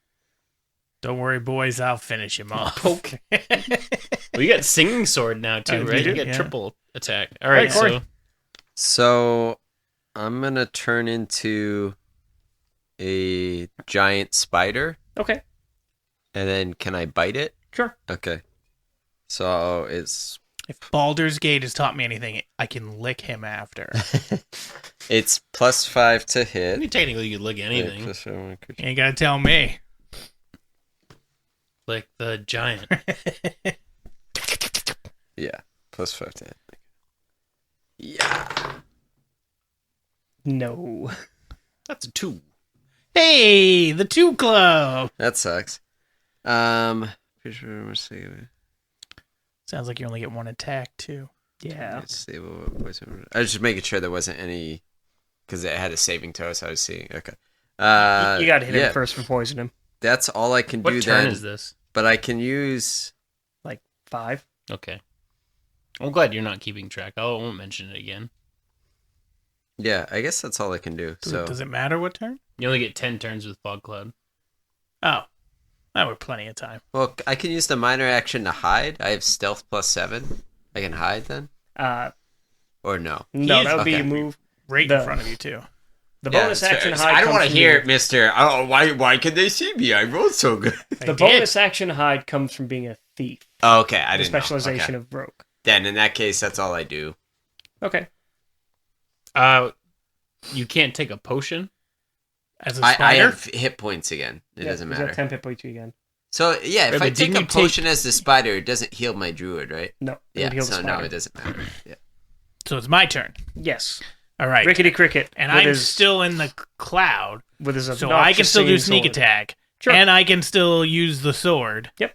Don't worry, boys. I'll finish him off. Poke. Well, you got singing sword now too, You right? do, You get yeah. triple attack. All right, Corey. so So I'm gonna turn into a giant spider, Okay, and then can I bite it? sure. Okay. So it's If Baldur's Gate has taught me anything, I can lick him after. it's +5 to I hit. mean, technically you could look at anything, Plus one creature. You ain't gotta tell me. like the giant. Yeah, +5 to hit. Yeah. No. That's a 2. Hey, the 2 Club. That sucks. Pretty sure I'm stable. Sounds like you only get 1 attack too. Yeah. It's stable. I was just making sure there wasn't any, because it had a saving throw, so I was seeing. Okay. You gotta hit yeah, him first for poison him. That's all I can What do turn then. is this? But I can use. Like 5. Okay. I'm glad you're not keeping track. I won't mention it again. Yeah, I guess that's all I can do. So Does it matter what turn? You only get 10 turns with Fog Cloud. Oh, that were plenty of time. well, I can use the minor action to hide. I have stealth +7. I can hide then, or no? No, is- that would be a okay. move. Right The- in front of you too. The Yeah, bonus that's action fair. hide. I don't comes want to from hear being- it, Mister. Oh, why can they see me? I rolled so good. I The did. bonus action hide comes from being a thief. Oh, okay, I The didn't know. specialization Okay. of rogue. Then in that case, that's all I do. Okay. You can't take a potion. As a I spider. have hit points again. It doesn't He's got matter. 10 hit points again. So yeah, if Right, I but take didn't a you take- potion as the spider, it doesn't heal my druid, right? No. it Yeah. would heal the So no, spider. it doesn't matter. Yeah. So it's my turn. Yes. All right. Rickety Cricket. And with I'm his, still in the cloud, with his so I can obnoxious still do singing sneak sword. attack, Sure. and I can still use the sword. Yep.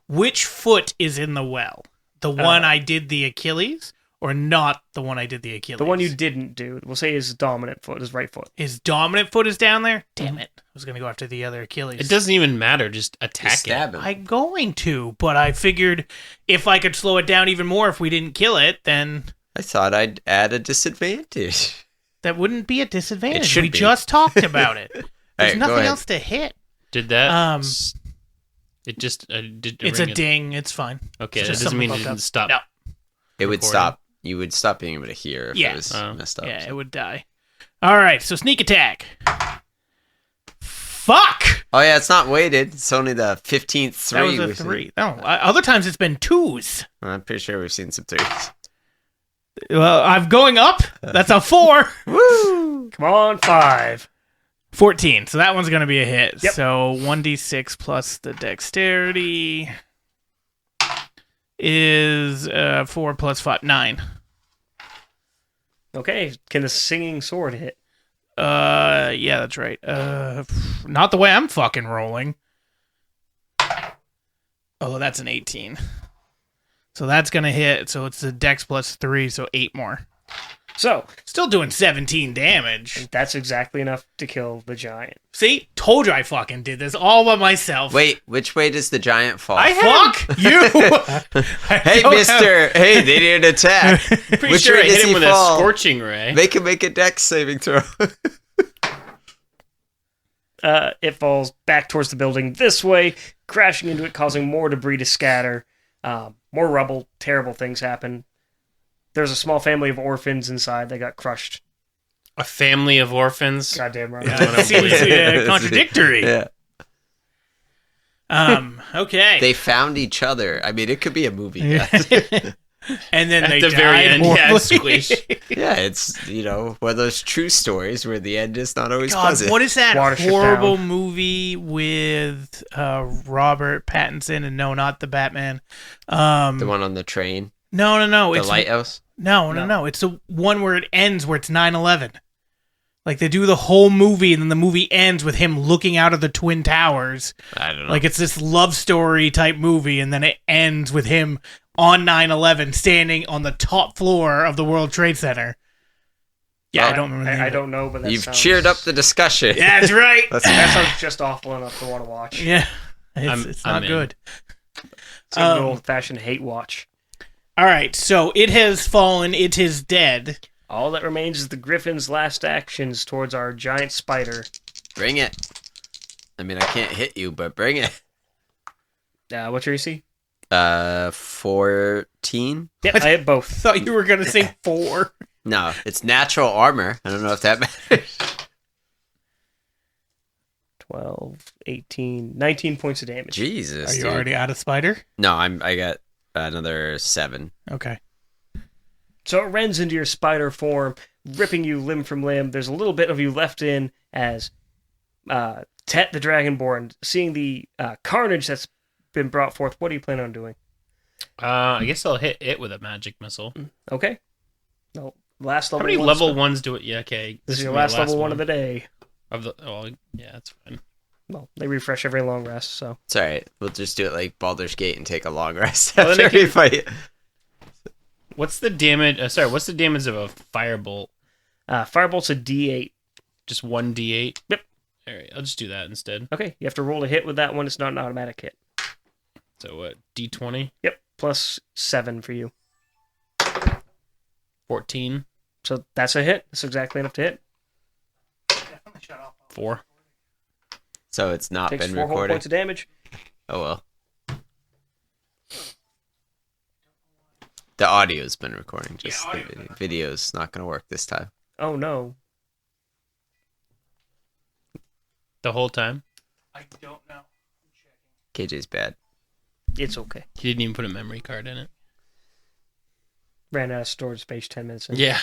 Which foot is in the well? The one I did the Achilles, or not the one I did the Achilles? The one you didn't do. We'll say his dominant foot, his right foot. His dominant foot is down there. Damn it! I was gonna go after the other Achilles. It doesn't even matter. Just attack Just stab him. I'm going to, but I figured if I could slow it down even more if we didn't kill it, then I thought I'd add a disadvantage. that wouldn't be a disadvantage. should We be. just talked about it. There's Alright, go nothing ahead. else to hit. it. Did that? It just did. It's a ring ding. It's fine. Okay, It's that just doesn't mean it something didn't popped up. stop. No. It would Recording. stop. You would stop being able to hear if Yeah. it was Oh. messed up. Yeah, so. it would die. All right, so sneak attack. Fuck! Oh yeah, it's not weighted. It's only the 15th three. That was a we've seen. 3. No, other times it's been 2s. I'm pretty sure we've seen some 3s. Well, I'm going up. That's a 4. Woo! Come on, 5. 14. So that one's going to be a hit. Yep. So 1d6 plus the dexterity is 4 plus 5, 9. Okay, can the singing sword hit? Yeah, that's right. Not the way I'm fucking rolling. Oh, that's an 18. So that's gonna hit. So it's the dex plus 3, so 8 more. So, Still doing 17 damage. that's exactly enough to kill the giant. See, told you I fucking did this all by myself. Wait, which way does the giant fall? Fuck you. Hey, Mister! Hey, they didn't attack. Pretty Which sure way I does hit him he with fall? a scorching ray. They can make a dex saving throw. It falls back towards the building this way, crashing into it, causing more debris to scatter. More rubble, terrible things happen. There's a small family of orphans inside. They got crushed. A family of orphans. Goddamn right. That seems contradictory. Yeah. Okay. They found each other. I mean, it could be a movie. Yeah, And then At they the died very end, yeah, horribly. squish. yeah, it's, one of those true stories where the end is not always God, pleasant. what is that Watership horrible Down. movie with Robert Pattinson and no, not the Batman. The one on the train, No. the It's lighthouse. no. It's the one where it ends where it's 9/11. Like they do the whole movie, and then the movie ends with him looking out of the Twin Towers. I don't know. Like it's this love story type movie, and then it ends with him on 9/11 standing on the top floor of the World Trade Center. Yeah, I don't remember. I don't know, but that You've sounds, cheered up the discussion. Yeah, that's right. That sounds just awful enough to want to watch. Yeah, it's I'm not in. good. It's an old-fashioned hate watch. All right, so it has fallen. It is dead. All that remains is the Griffin's last actions towards our giant spider. Bring it. I mean, I can't hit you, but bring it. What's your AC? 14? Yep, I hit both. Thought you were gonna say 4. No, it's natural armor. I don't know if that matters. 12, 18, 19 points of damage. Jesus. Are you dude. already out of spider? No, I got another 7. Okay. So it rends into your spider form, ripping you limb from limb. There's a little bit of you left in as Tet the Dragonborn, seeing the carnage that's been brought forth. What do you plan on doing? I guess I'll hit it with a magic missile. Okay. No, last How level. many one level spell. ones do it? Yeah, okay. This is your my last level one of the day. Yeah, that's fine. Well, they refresh every long rest, so. It's alright. We'll just do it like Baldur's Gate and take a long rest Well, then after I we can- fight. What's the damage? What's the damage of a firebolt? Firebolt's a D8. Just 1d8? Yep. Alright, I'll just do that instead. Okay, you have to roll a hit with that one. It's not an automatic hit. So what? D20? Yep, plus 7 for you. 14? So that's a hit. That's exactly enough to hit. 4? So it's not Takes been 4 whole recorded. points of damage. Oh well. The audio's been recording. Just the video's not going to work this time. Oh no. The whole time? I don't know. KJ's bad. It's okay. He didn't even put a memory card in it. Ran out of storage space 10 minutes in. Yeah.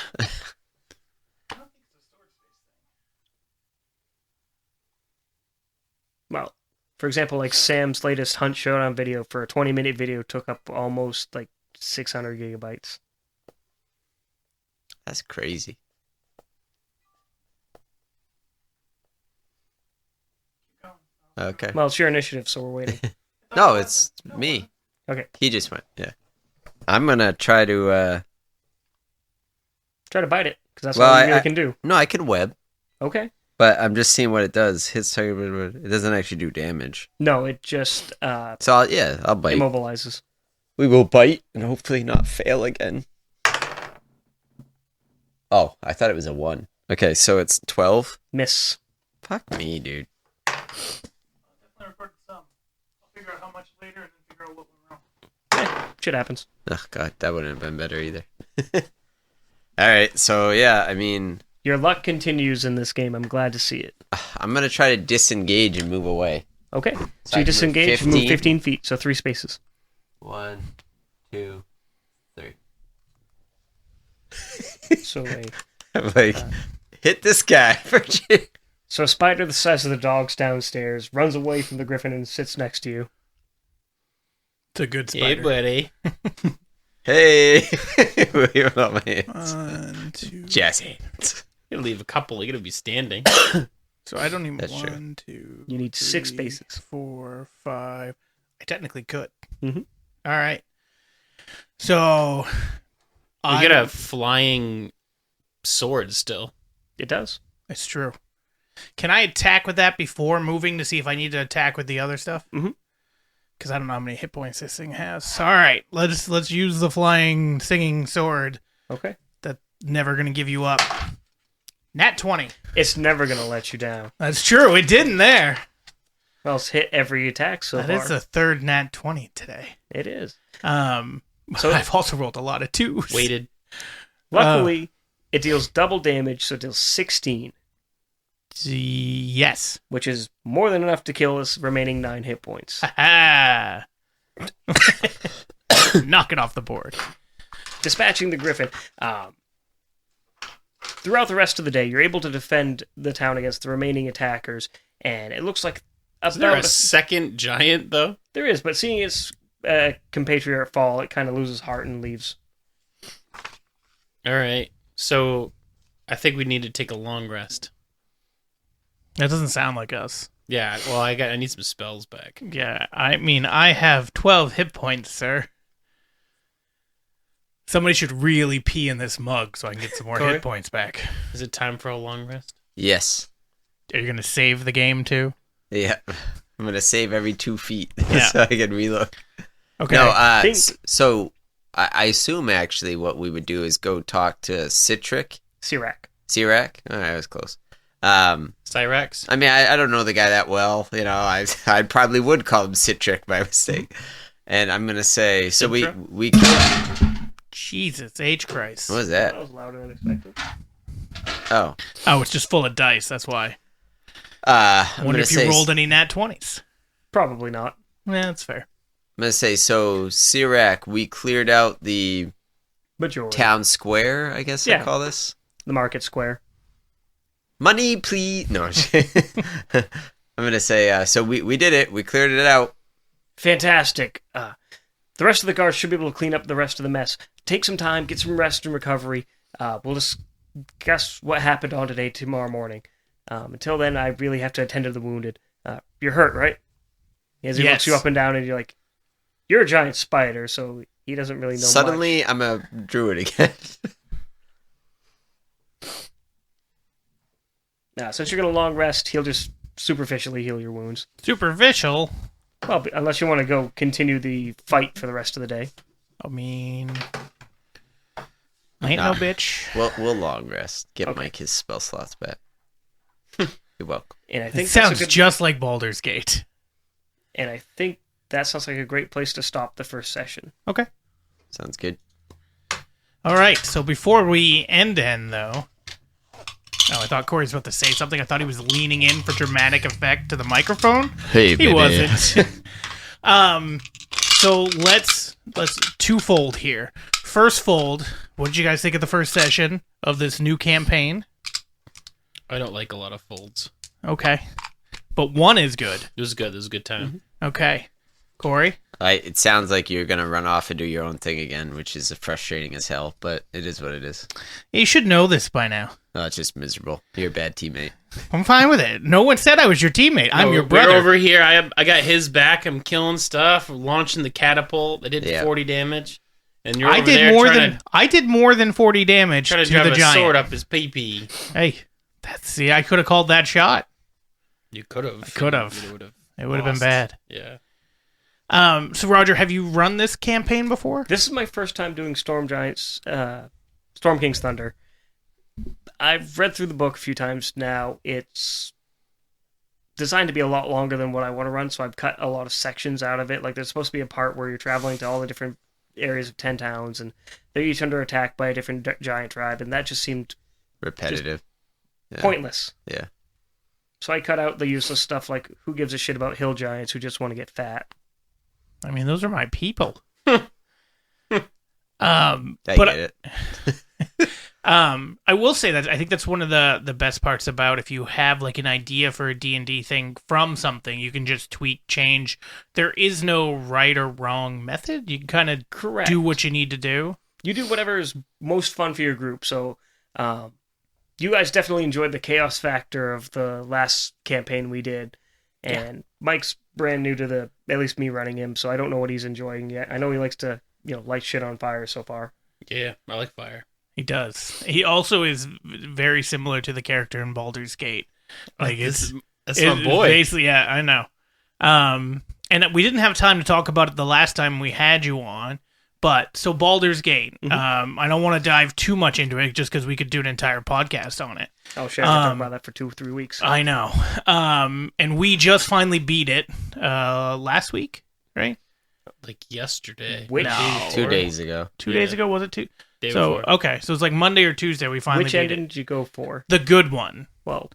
Well, for example, like Sam's latest Hunt Showdown video for a 20-minute video took up almost like 600 gigabytes. That's crazy. Okay. Well, it's your initiative, so we're waiting. No, it's me. Okay. He just went. Yeah. I'm going to try to... Try to bite it, because that's Well, all you really I- can do. No, I can web. Okay. But I'm just seeing what it does. Hits target, it doesn't actually do damage. No, it just So I'll bite. immobilizes. We will bite and hopefully not fail again. Oh, I thought it was a 1. Okay, so it's 12. Miss. Fuck me, dude. I recorded some. I'll figure out how much later and then figure out what went wrong. Shit happens. Oh god, that wouldn't have been better either. Alright, so yeah, I mean, Your luck continues in this game. I'm glad to see it. I'm gonna try to disengage and move away. Okay. So So I you can move disengage, move 15. 15 feet, so 3 spaces. 1, 2, 3. So I'm like, hit this guy for you. so a spider the size of the dogs downstairs runs away from the griffin and sits next to you. It's a good Hey, spider. buddy. Hey! Waving on my hands. 1, 2. Jazz hands. You gotta leave a couple. You gotta be standing. So I don't even. That's true. 1, 2. You need 6 3, spaces. 4, 5. I technically could. Mhm. All right. So You get a flying sword still. It does. It's true. Can I attack with that before moving to see if I need to attack with the other stuff? Mhm. Because I don't know how many hit points this thing has. All right, let's use the flying singing sword. Okay. That's never gonna give you up. Nat 20. It's never going to let you down. That's true. It didn't there. Well, it's hit every attack so That far. is the third Nat 20 today. It is. So So- I've also rolled a lot of 2s. Weighted. Luckily, it deals double damage, so it deals 16, Yes. which is more than enough to kill his remaining 9 hit points. Ah. Knock it off the board. Dispatching the griffin. Throughout the rest of the day, you're able to defend the town against the remaining attackers, and it looks like Is there about a second giant, though? there is, but seeing its compatriot fall, it kind of loses heart and leaves. All right. So I think we need to take a long rest. That doesn't sound like us. Yeah, well, I need some spells back. Yeah, I mean, I have 12 hit points, sir. Somebody should really pee in this mug so I can get some more Corey? hit points back. Is it time for a long rest? Yes. Are you going to save the game, too? Yeah. I'm gonna save every 2 feet Yeah. so I can reload. Okay. No, Think- so I assume actually what we would do is go talk to Citric. Sirac. Sirac? All right, I was close. Cyrax? I mean, I don't know the guy that well. You know, I probably would call him Citric by mistake. And I'm gonna say, so Citra? we can't. Jesus H. Christ. What was That that? was louder than expected. Oh, Oh, it's just full of dice, that's why. I'm Wonder gonna if you say. rolled any nat 20s. Probably not. Yeah, that's fair. I'm gonna say, so Sirac, we cleared out the Majority. town square. I guess I Yeah. call this. The market square. Money, please. No, I'm gonna say. So we did it. We cleared it out. Fantastic. The rest of the guards should be able to clean up the rest of the mess. Take some time, get some rest and recovery. We'll discuss what happened on today tomorrow morning. Until then, I really have to attend to the wounded. You're hurt, right? As he looks Yes. you up and down, and you're like, you're a giant spider, so he doesn't really know much. Suddenly, I'm a druid again. Since you're going to long rest, he'll just superficially heal your wounds. Superficial. Well, unless you want to go continue the fight for the rest of the day. I mean, I ain't Nah. no bitch. We'll long rest. Get Okay. Mike his spell slots back. You're welcome. And I It think sounds that's a good, just like Baldur's Gate. and I think that sounds like a great place to stop the first session. Okay. Sounds good. All right. So before we end, though. Oh, I thought Corey was about to say something. I thought he was leaning in for dramatic effect to the microphone. Hey, He wasn't. So let's twofold here. First fold. What did you guys think of the first session of this new campaign? I don't like a lot of folds. Okay, but one is good. It was good. It was a good time. Okay, Corey. It sounds like you're gonna run off and do your own thing again, which is frustrating as hell. But it is what it is. You should know this by now. Oh, it's just miserable. You're a bad teammate. I'm fine with it. No one said I was your teammate. I'm your brother. We're over here. I got his back. I'm killing stuff. Launching the catapult. I did Yeah. 40 damage. And you're I over did there more trying than I did more than 40 damage to to drive the a giant. sword up his pee-pee. Hey, I could have called that shot. You could have. I could have. It would have been Lost. bad. Yeah. So Roger, have you run this campaign before? This is my first time doing Storm King's Thunder. I've read through the book a few times now. It's designed to be a lot longer than what I want to run, so I've cut a lot of sections out of it. Like, there's supposed to be a part where you're traveling to all the different areas of 10 towns, and they're each under attack by a different giant tribe, and that just seemed Repetitive. Yeah. pointless. Yeah. So I cut out the useless stuff like, who gives a shit about hill giants who just want to get fat? I mean, those are my people. I but get it. I will say that I think that's one of the best parts about if you have like an idea for a D&D thing from something, you can just tweak, change. There is no right or wrong method. You can kind of Correct. do what you need to do. You do whatever is most fun for your group. So, you guys definitely enjoyed the chaos factor of the last campaign we did, and Mike's brand new to at least me running him, so I don't know what he's enjoying yet. I know he likes to, light shit on fire so far. Yeah. I like fire. He does. He also is very similar to the character in Baldur's Gate. Like That's my boy. Basically, yeah, I know. And we didn't have time to talk about it the last time we had you on. But so Baldur's Gate. I don't want to dive too much into it just because we could do an entire podcast on it. Oh shit! I can talk about that for 2-3 weeks. I know. And we just finally beat it last week, right? Like yesterday. Which No. 2 days ago. 2 days ago, was it two? Day So before. okay, so it's like Monday or Tuesday we finally which beat ending it. did you go for? The good one. Well,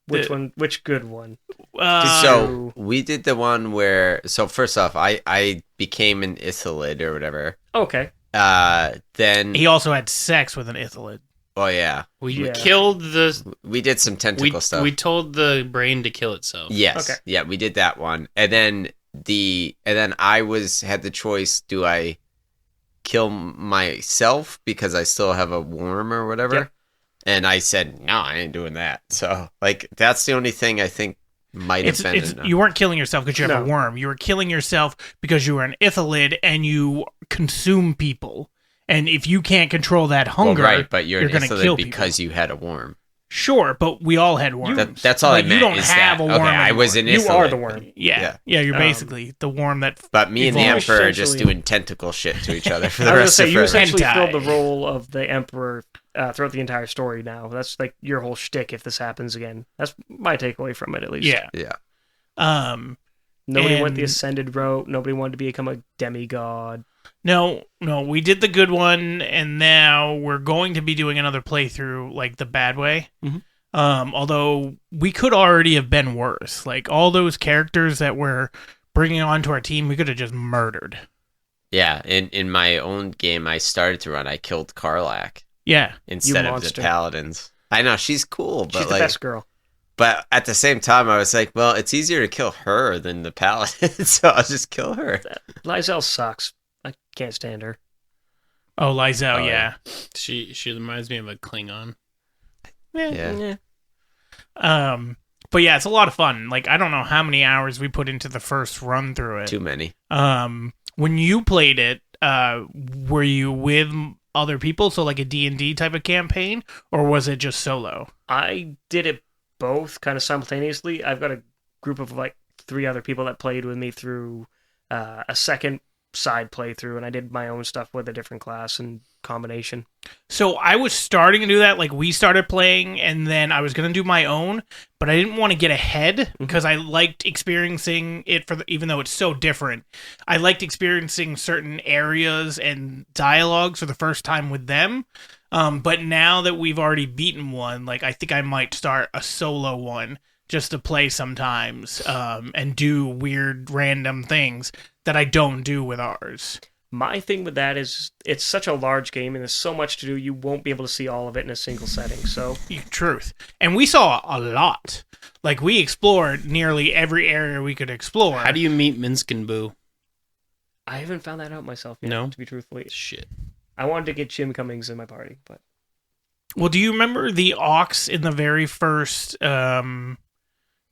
which The- one? Which good one? So we did the one where. So first off, I became an Ithilid or whatever. Okay. Then he also had sex with an Ithilid. oh yeah, We Yeah. killed the. we did some We, tentacle stuff. we told the brain to kill itself. Yes. Okay. Yeah, we did that one. And then I had the choice, do I kill myself because I still have a worm or whatever? Yep. And I said, no, I ain't doing that. So, like, that's the only thing I think might have been enough. You weren't killing yourself because you have a No. worm. You were killing yourself because you were an ithalid and you consume people. And if you can't control that Well, hunger, right, but you're an going to Ithalid kill because people. you had a worm. Sure, but we all had worms. That's all Like, I meant. You don't is have that, a worm okay, I was an anymore. Ithalid. You are the worm. Yeah, you're Um, basically the worm that. But me and the Evolved. Emperor are just Essentially- doing tentacle shit to each other for the I was rest gonna say of you forever. essentially Hentai. filled the role of the Emperor throughout the entire story. Now that's like your whole shtick. If this happens again, that's my takeaway from it. At least, Yeah. Yeah. Nobody went the And- ascended route. Nobody wanted to become a demigod. No, we did the good one, and now we're going to be doing another playthrough, like the bad way. Mhm. Although we could already have been worse. Like all those characters that we're bringing onto our team, we could have just murdered. Yeah, in my own game I started to run, I killed Karlak Yeah, instead of the monster. Paladins. I know, she's cool, but She's the like... best girl. But at the same time, I was like, well, it's easier to kill her than the Paladin, so I'll just kill her. Lysel sucks. I can't stand her. Oh, Lysel, Oh, yeah. She reminds me of a Klingon. Yeah. But yeah, it's a lot of fun. Like I don't know how many hours we put into the first run through it. Too many. When you played it, were you with other people, so like a D&D type of campaign, or was it just solo? I did it both kind of simultaneously. I've got a group of like 3 other people that played with me through a second side playthrough, and I did my own stuff with a different class and combination. So I was starting to do that. Like we started playing, and then I was gonna do my own, but I didn't want to get ahead because I liked experiencing it even though it's so different. I liked experiencing certain areas and dialogues for the first time with them. But now that we've already beaten one, like I think I might start a solo one just to play sometimes, and do weird random things that I don't do with ours. My thing with that is it's such a large game and there's so much to do, you won't be able to see all of it in a single setting. So Truth. And we saw a lot. Like we explored nearly every area we could explore. How do you meet Minsk and Boo? I haven't found that out myself yet, No? to be truthfully. Shit. I wanted to get Jim Cummings in my party, but Well, do you remember the Ox in the very first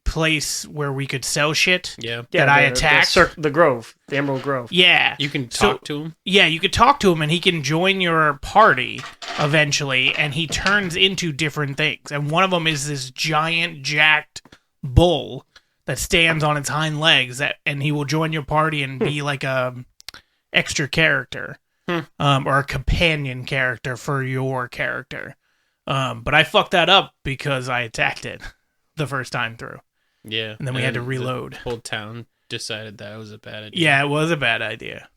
place where we could sell shit? Yeah. That I attacked? the Grove, the Emerald Grove. Yeah. You can So- talk to him. Yeah, you could talk to him and he can join your party eventually, and he turns into different things. And one of them is this giant jacked bull that stands on its hind legs, and he will join your party and be like a extra character, or a companion character for your character. But I fucked that up because I attacked it the first time through, Yeah. and then we had to the reload. whole town decided that was a bad idea. Yeah, it was a bad idea.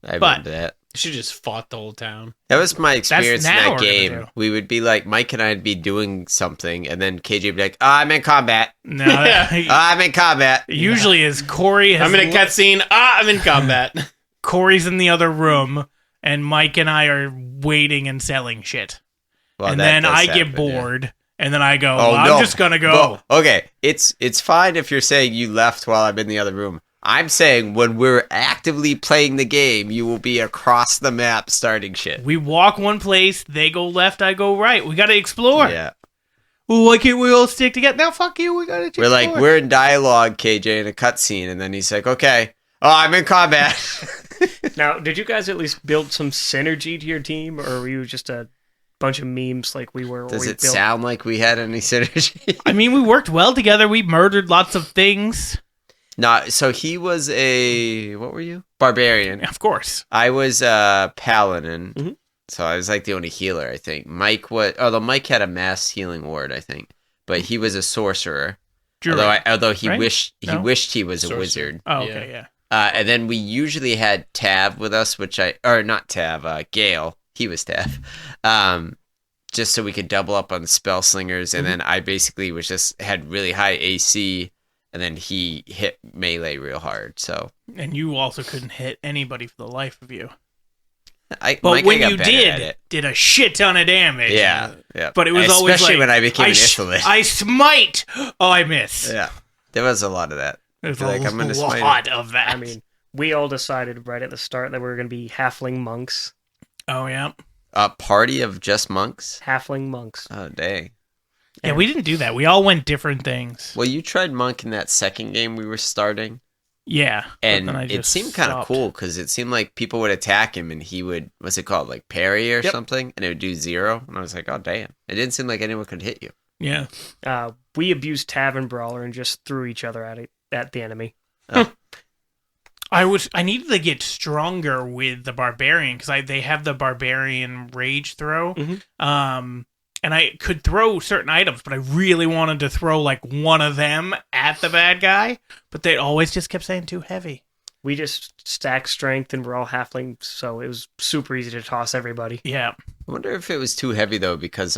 I But- remember that. You should just fought the whole town. That was my experience in now that we're gonna game. do. We would be like, Mike and I'd be doing something, and then KJ would be like, I'm in combat. No, I'm in combat. usually is Corey has I'm in a cutscene. I'm in combat. Corey's in the other room, and Mike and I are waiting and selling shit. Well, and that then does I get happen, yeah. bored, and then I go, Oh, well, no. I'm just gonna go. Well, okay, it's fine if you're saying you left while I'm in the other room. I'm saying when we're actively playing the game, you will be across the map starting shit. We walk one place, they go left, I go right. We gotta explore. Yeah. Well, why can't we all stick together? No, fuck you. We gotta explore. We're like, we're in dialogue, KJ, in a cutscene, and then he's like, okay, oh, I'm in combat. Now, did you guys at least build some synergy to your team, or were you just a bunch of memes like we were? where Does we it built- sound like we had any synergy? I mean, we worked well together. We murdered lots of things. No, so he was what were you? Barbarian. Of course. I was a paladin, Mhm. so I was like the only healer, I think. Mike although Mike had a mass healing ward, I think, but he was a sorcerer. Druid. Although he right? wished No? he was a Sorcerer. wizard. Oh, okay, yeah. And then we usually had Tav with us, not Tav, Gale. He was Tav. Just so we could double up on the spell slingers, and then I basically had really high AC, and then he hit melee real hard. So And you also couldn't hit anybody for the life of you. But But when you did a shit ton of damage. yeah. But it was always especially like, when I became an sh- Ithalid. I smite. Oh, I miss. Yeah, there was a lot of that. There's Like, a I'm gonna smite lot of that. I mean, we all decided right at the start that we were going to be halfling monks. oh yeah. a party of just monks? Halfling monks. Oh, dang. Yeah, we didn't do that. We all went different things. Well, you tried monk in that second game we were starting, Yeah. but and then I it just seemed kind of stopped. cool because it seemed like people would attack him and he would, what's it called, like parry or Yep. something, and it would do 0. And I was like, oh, damn. It didn't seem like anyone could hit you. Yeah. We abused Tavern Brawler and just threw each other at the enemy. I needed to get stronger with the barbarian because they have the barbarian rage throw. Mhm. And I could throw certain items, but I really wanted to throw like one of them at the bad guy, but they always just kept saying too heavy. We just stacked strength and we're all halflings, so it was super easy to toss everybody. Yeah. I wonder if it was too heavy though, because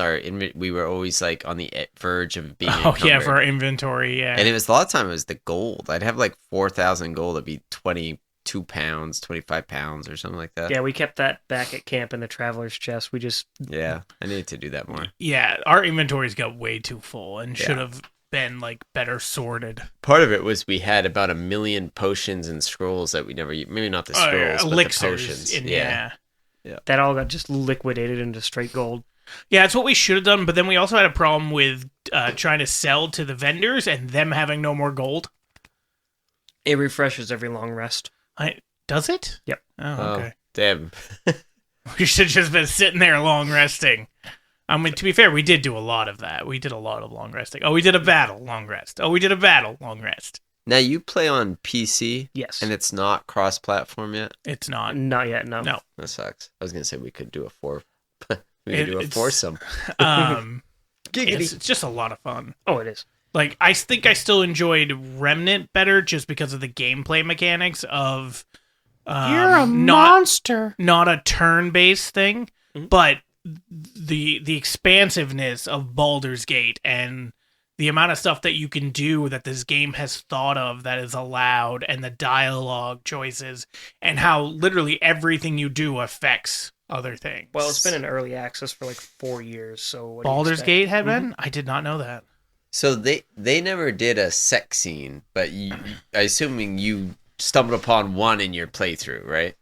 we were always like on the verge of being Oh yeah, encumbered. for our inventory. Yeah. And it was a lot of time it was the gold. I'd have like 4,000 gold. It'd be 22 pounds, 25 pounds, or something like that. Yeah, we kept that back at camp in the traveler's chest. We just Yeah, I need to do that more. Yeah, our inventories got way too full and Yeah. should have been like better sorted. Part of it was we had about 1 million potions and scrolls that we never used. Maybe not the scrolls, but the elixirs. potions. And Yeah. that all got just liquidated into straight gold. Yeah, that's what we should have done. But then we also had a problem with trying to sell to the vendors and them having no more gold. It refreshes every long rest. Does it? Yep. Oh, Oh, okay. damn. We should have just been sitting there long resting. I mean, to be fair, we did do a lot of that. We did a lot of long resting. Oh, we did a battle, long rest. Oh, we did a battle, long rest. Now you play on PC Yes. and it's not cross-platform yet. It's not. Not yet, no. No. That sucks. I was gonna say we could do a It's- foursome. It's just a lot of fun. Oh, it is. Like, I think I still enjoyed Remnant better just because of the gameplay mechanics of monster. not a turn-based thing, Mhm. but the expansiveness of Baldur's Gate and the amount of stuff that you can do that this game has thought of that is allowed, and the dialogue choices, and how literally everything you do affects other things. Well, it's been in early access for like 4 years, so what do you Baldur's expect? Gate had been? I did not know that. So they never did a sex scene, but I assuming you stumbled upon one in your playthrough, right?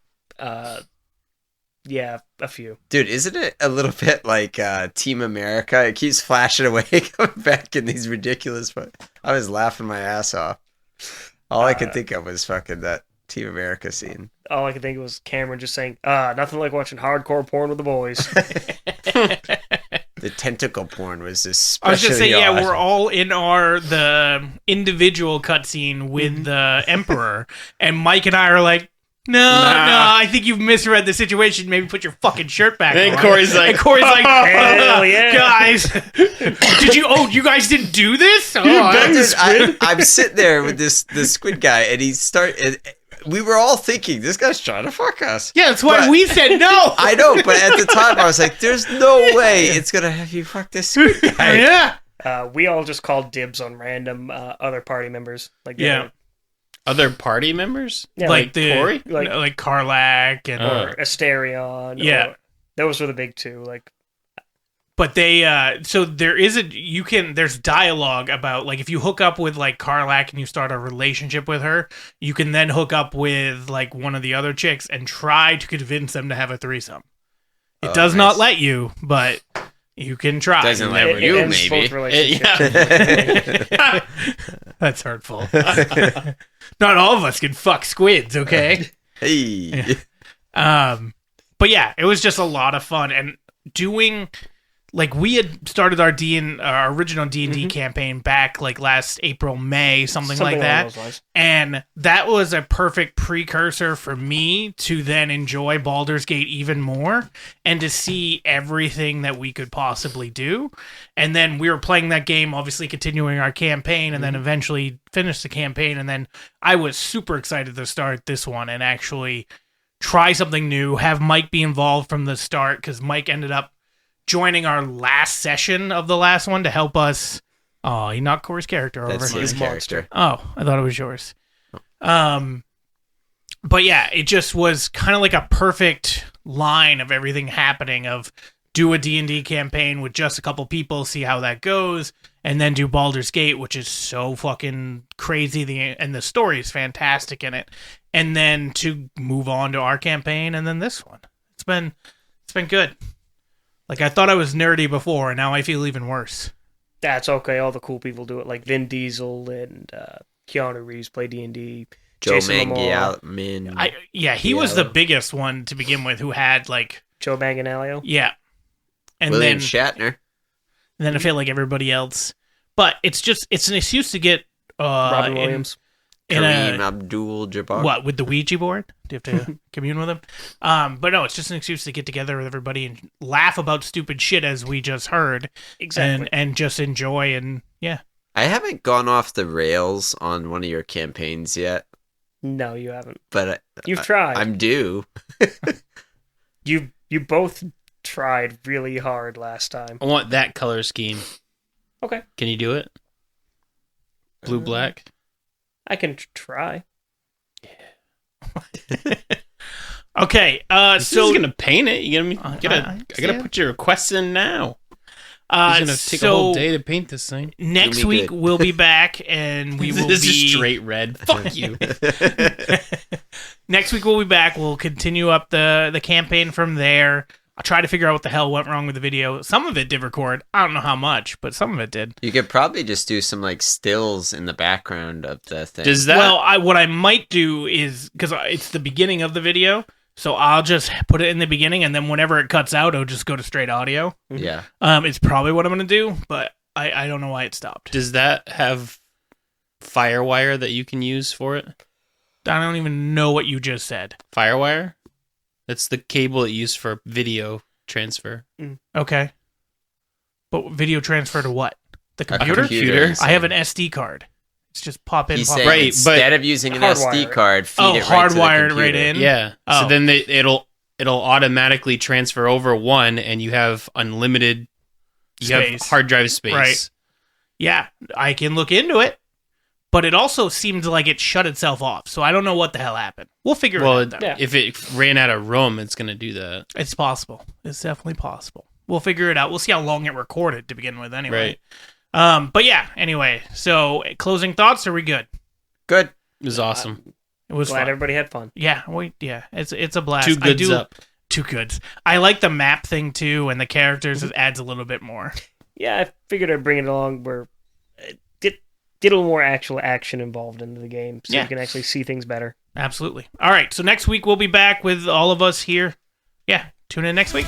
Yeah, a few. Dude, isn't it a little bit like Team America? It keeps flashing away, coming back in these ridiculous. I was laughing my ass off. All I could think of was fucking that Team America scene. All I could think was Cameron just saying, nothing like watching hardcore porn with the boys. The tentacle porn was I was especially just saying, yeah, odd. we're all in the individual cutscene with the Emperor, and Mike and I are like, no, I think you've misread the situation. Maybe put your fucking shirt back And on. Corey's like, and Corey's like, hell yeah. guys, you guys didn't do this? Oh, Dude, I'm sitting there with this squid guy, and we were all thinking, this guy's trying to fuck us. yeah, that's why But- we said no. I know, but at the time, I was like, there's no way it's going to have you fuck this squid guy. Yeah. We all just called dibs on random other party members. Like, Yeah. Other party members? Yeah, like the Corey? like Karlak and or Asterion. Yeah. Or, those were the big two. Like, but they so there's dialogue about, like, if you hook up with like Karlak and you start a relationship with her, you can then hook up with like one of the other chicks and try to convince them to have a threesome. It Oh, does nice. not let you, but you can try. Doesn't let it you, ends maybe. both relationships. Yeah. That's hurtful. Not all of us can fuck squids, okay? Hey. But yeah, it was just a lot of fun, and doing, like, we had started our original D&D campaign back like last April, May, something like along that. those lines. And that was a perfect precursor for me to then enjoy Baldur's Gate even more and to see everything that we could possibly do. And then we were playing that game, obviously continuing our campaign, and then eventually finished the campaign. And then I was super excited to start this one and actually try something new, have Mike be involved from the start, because Mike ended up joining our last session of the last one to help us. Oh, he knocked Corey's character over. That's his character. Oh, I thought it was yours. But yeah, it just was kind of like a perfect line of everything happening, of do a D&D campaign with just a couple people, see how that goes, and then do Baldur's Gate, which is so fucking crazy, and the story is fantastic in it. And then to move on to our campaign and then this one. It's been good. Like, I thought I was nerdy before, and now I feel even worse. That's okay. All the cool people do it, like Vin Diesel and Keanu Reeves play D&D. Joe Jason Momoa. Manganiello. He was the biggest one to begin with who had, like... Joe Manganiello. Yeah. And William then, Shatner. then I feel like everybody else. But it's an excuse to get... Robin Williams. Kareem Abdul-Jabbar. What, with the Ouija board? Do you have to commune with him? But no, it's just an excuse to get together with everybody and laugh about stupid shit as we just heard. Exactly. And just enjoy and, yeah. I haven't gone off the rails on one of your campaigns yet, No, you haven't. but You've tried. I'm due. You both tried really hard last time. I want that color scheme. Okay. Can you do it? Blue, black? I can try. Okay, This so... is gonna paint it. You gotta, I I gotta put your requests in now. It's gonna take a so whole day to paint this thing. next Do me week good. we'll be back and we will This be... is straight red. Fuck you. Next week we'll be back. We'll continue up the campaign from there. I'll try to figure out what the hell went wrong with the video. Some of it did record. I don't know how much, but some of it did. You could probably just do some like stills in the background of the thing. Does that? Well, what I might do is, because it's the beginning of the video, so I'll just put it in the beginning, and then whenever it cuts out, it'll just go to straight audio. Yeah. It's probably what I'm going to do, but I don't know why it stopped. does that have FireWire that you can use for it? I don't even know what you just said. FireWire? That's the cable it used for video transfer. Okay. But video transfer to what? The A computer? computer. I have an SD card. It's just pop in, He's pop saying out. Right, instead of using an hardwire SD it. card, feed Oh, it right to the hardwired computer. right in? Yeah. Oh. So then it'll automatically transfer over one, and you have unlimited. You Space. have hard drive space. Right. Yeah, I can look into it. But it also seemed like it shut itself off, so I don't know what the hell happened. We'll figure Well, it out. Yeah. if it ran out of room, it's gonna do that. It's possible. It's definitely possible. We'll figure it out. We'll see how long it recorded to begin with, anyway. Right. But yeah. Anyway, so closing thoughts. Are we good? Good. It was awesome. It was Glad fun. everybody had fun. Yeah. It's a blast. Two goods up. Two goods. I like the map thing too, and the characters. It adds a little bit more. Yeah, I figured I'd bring it along where it get a little more actual action involved into the game, so Yeah. you can actually see things better. Absolutely. All right. So next week we'll be back with all of us here. Yeah. Tune in next week.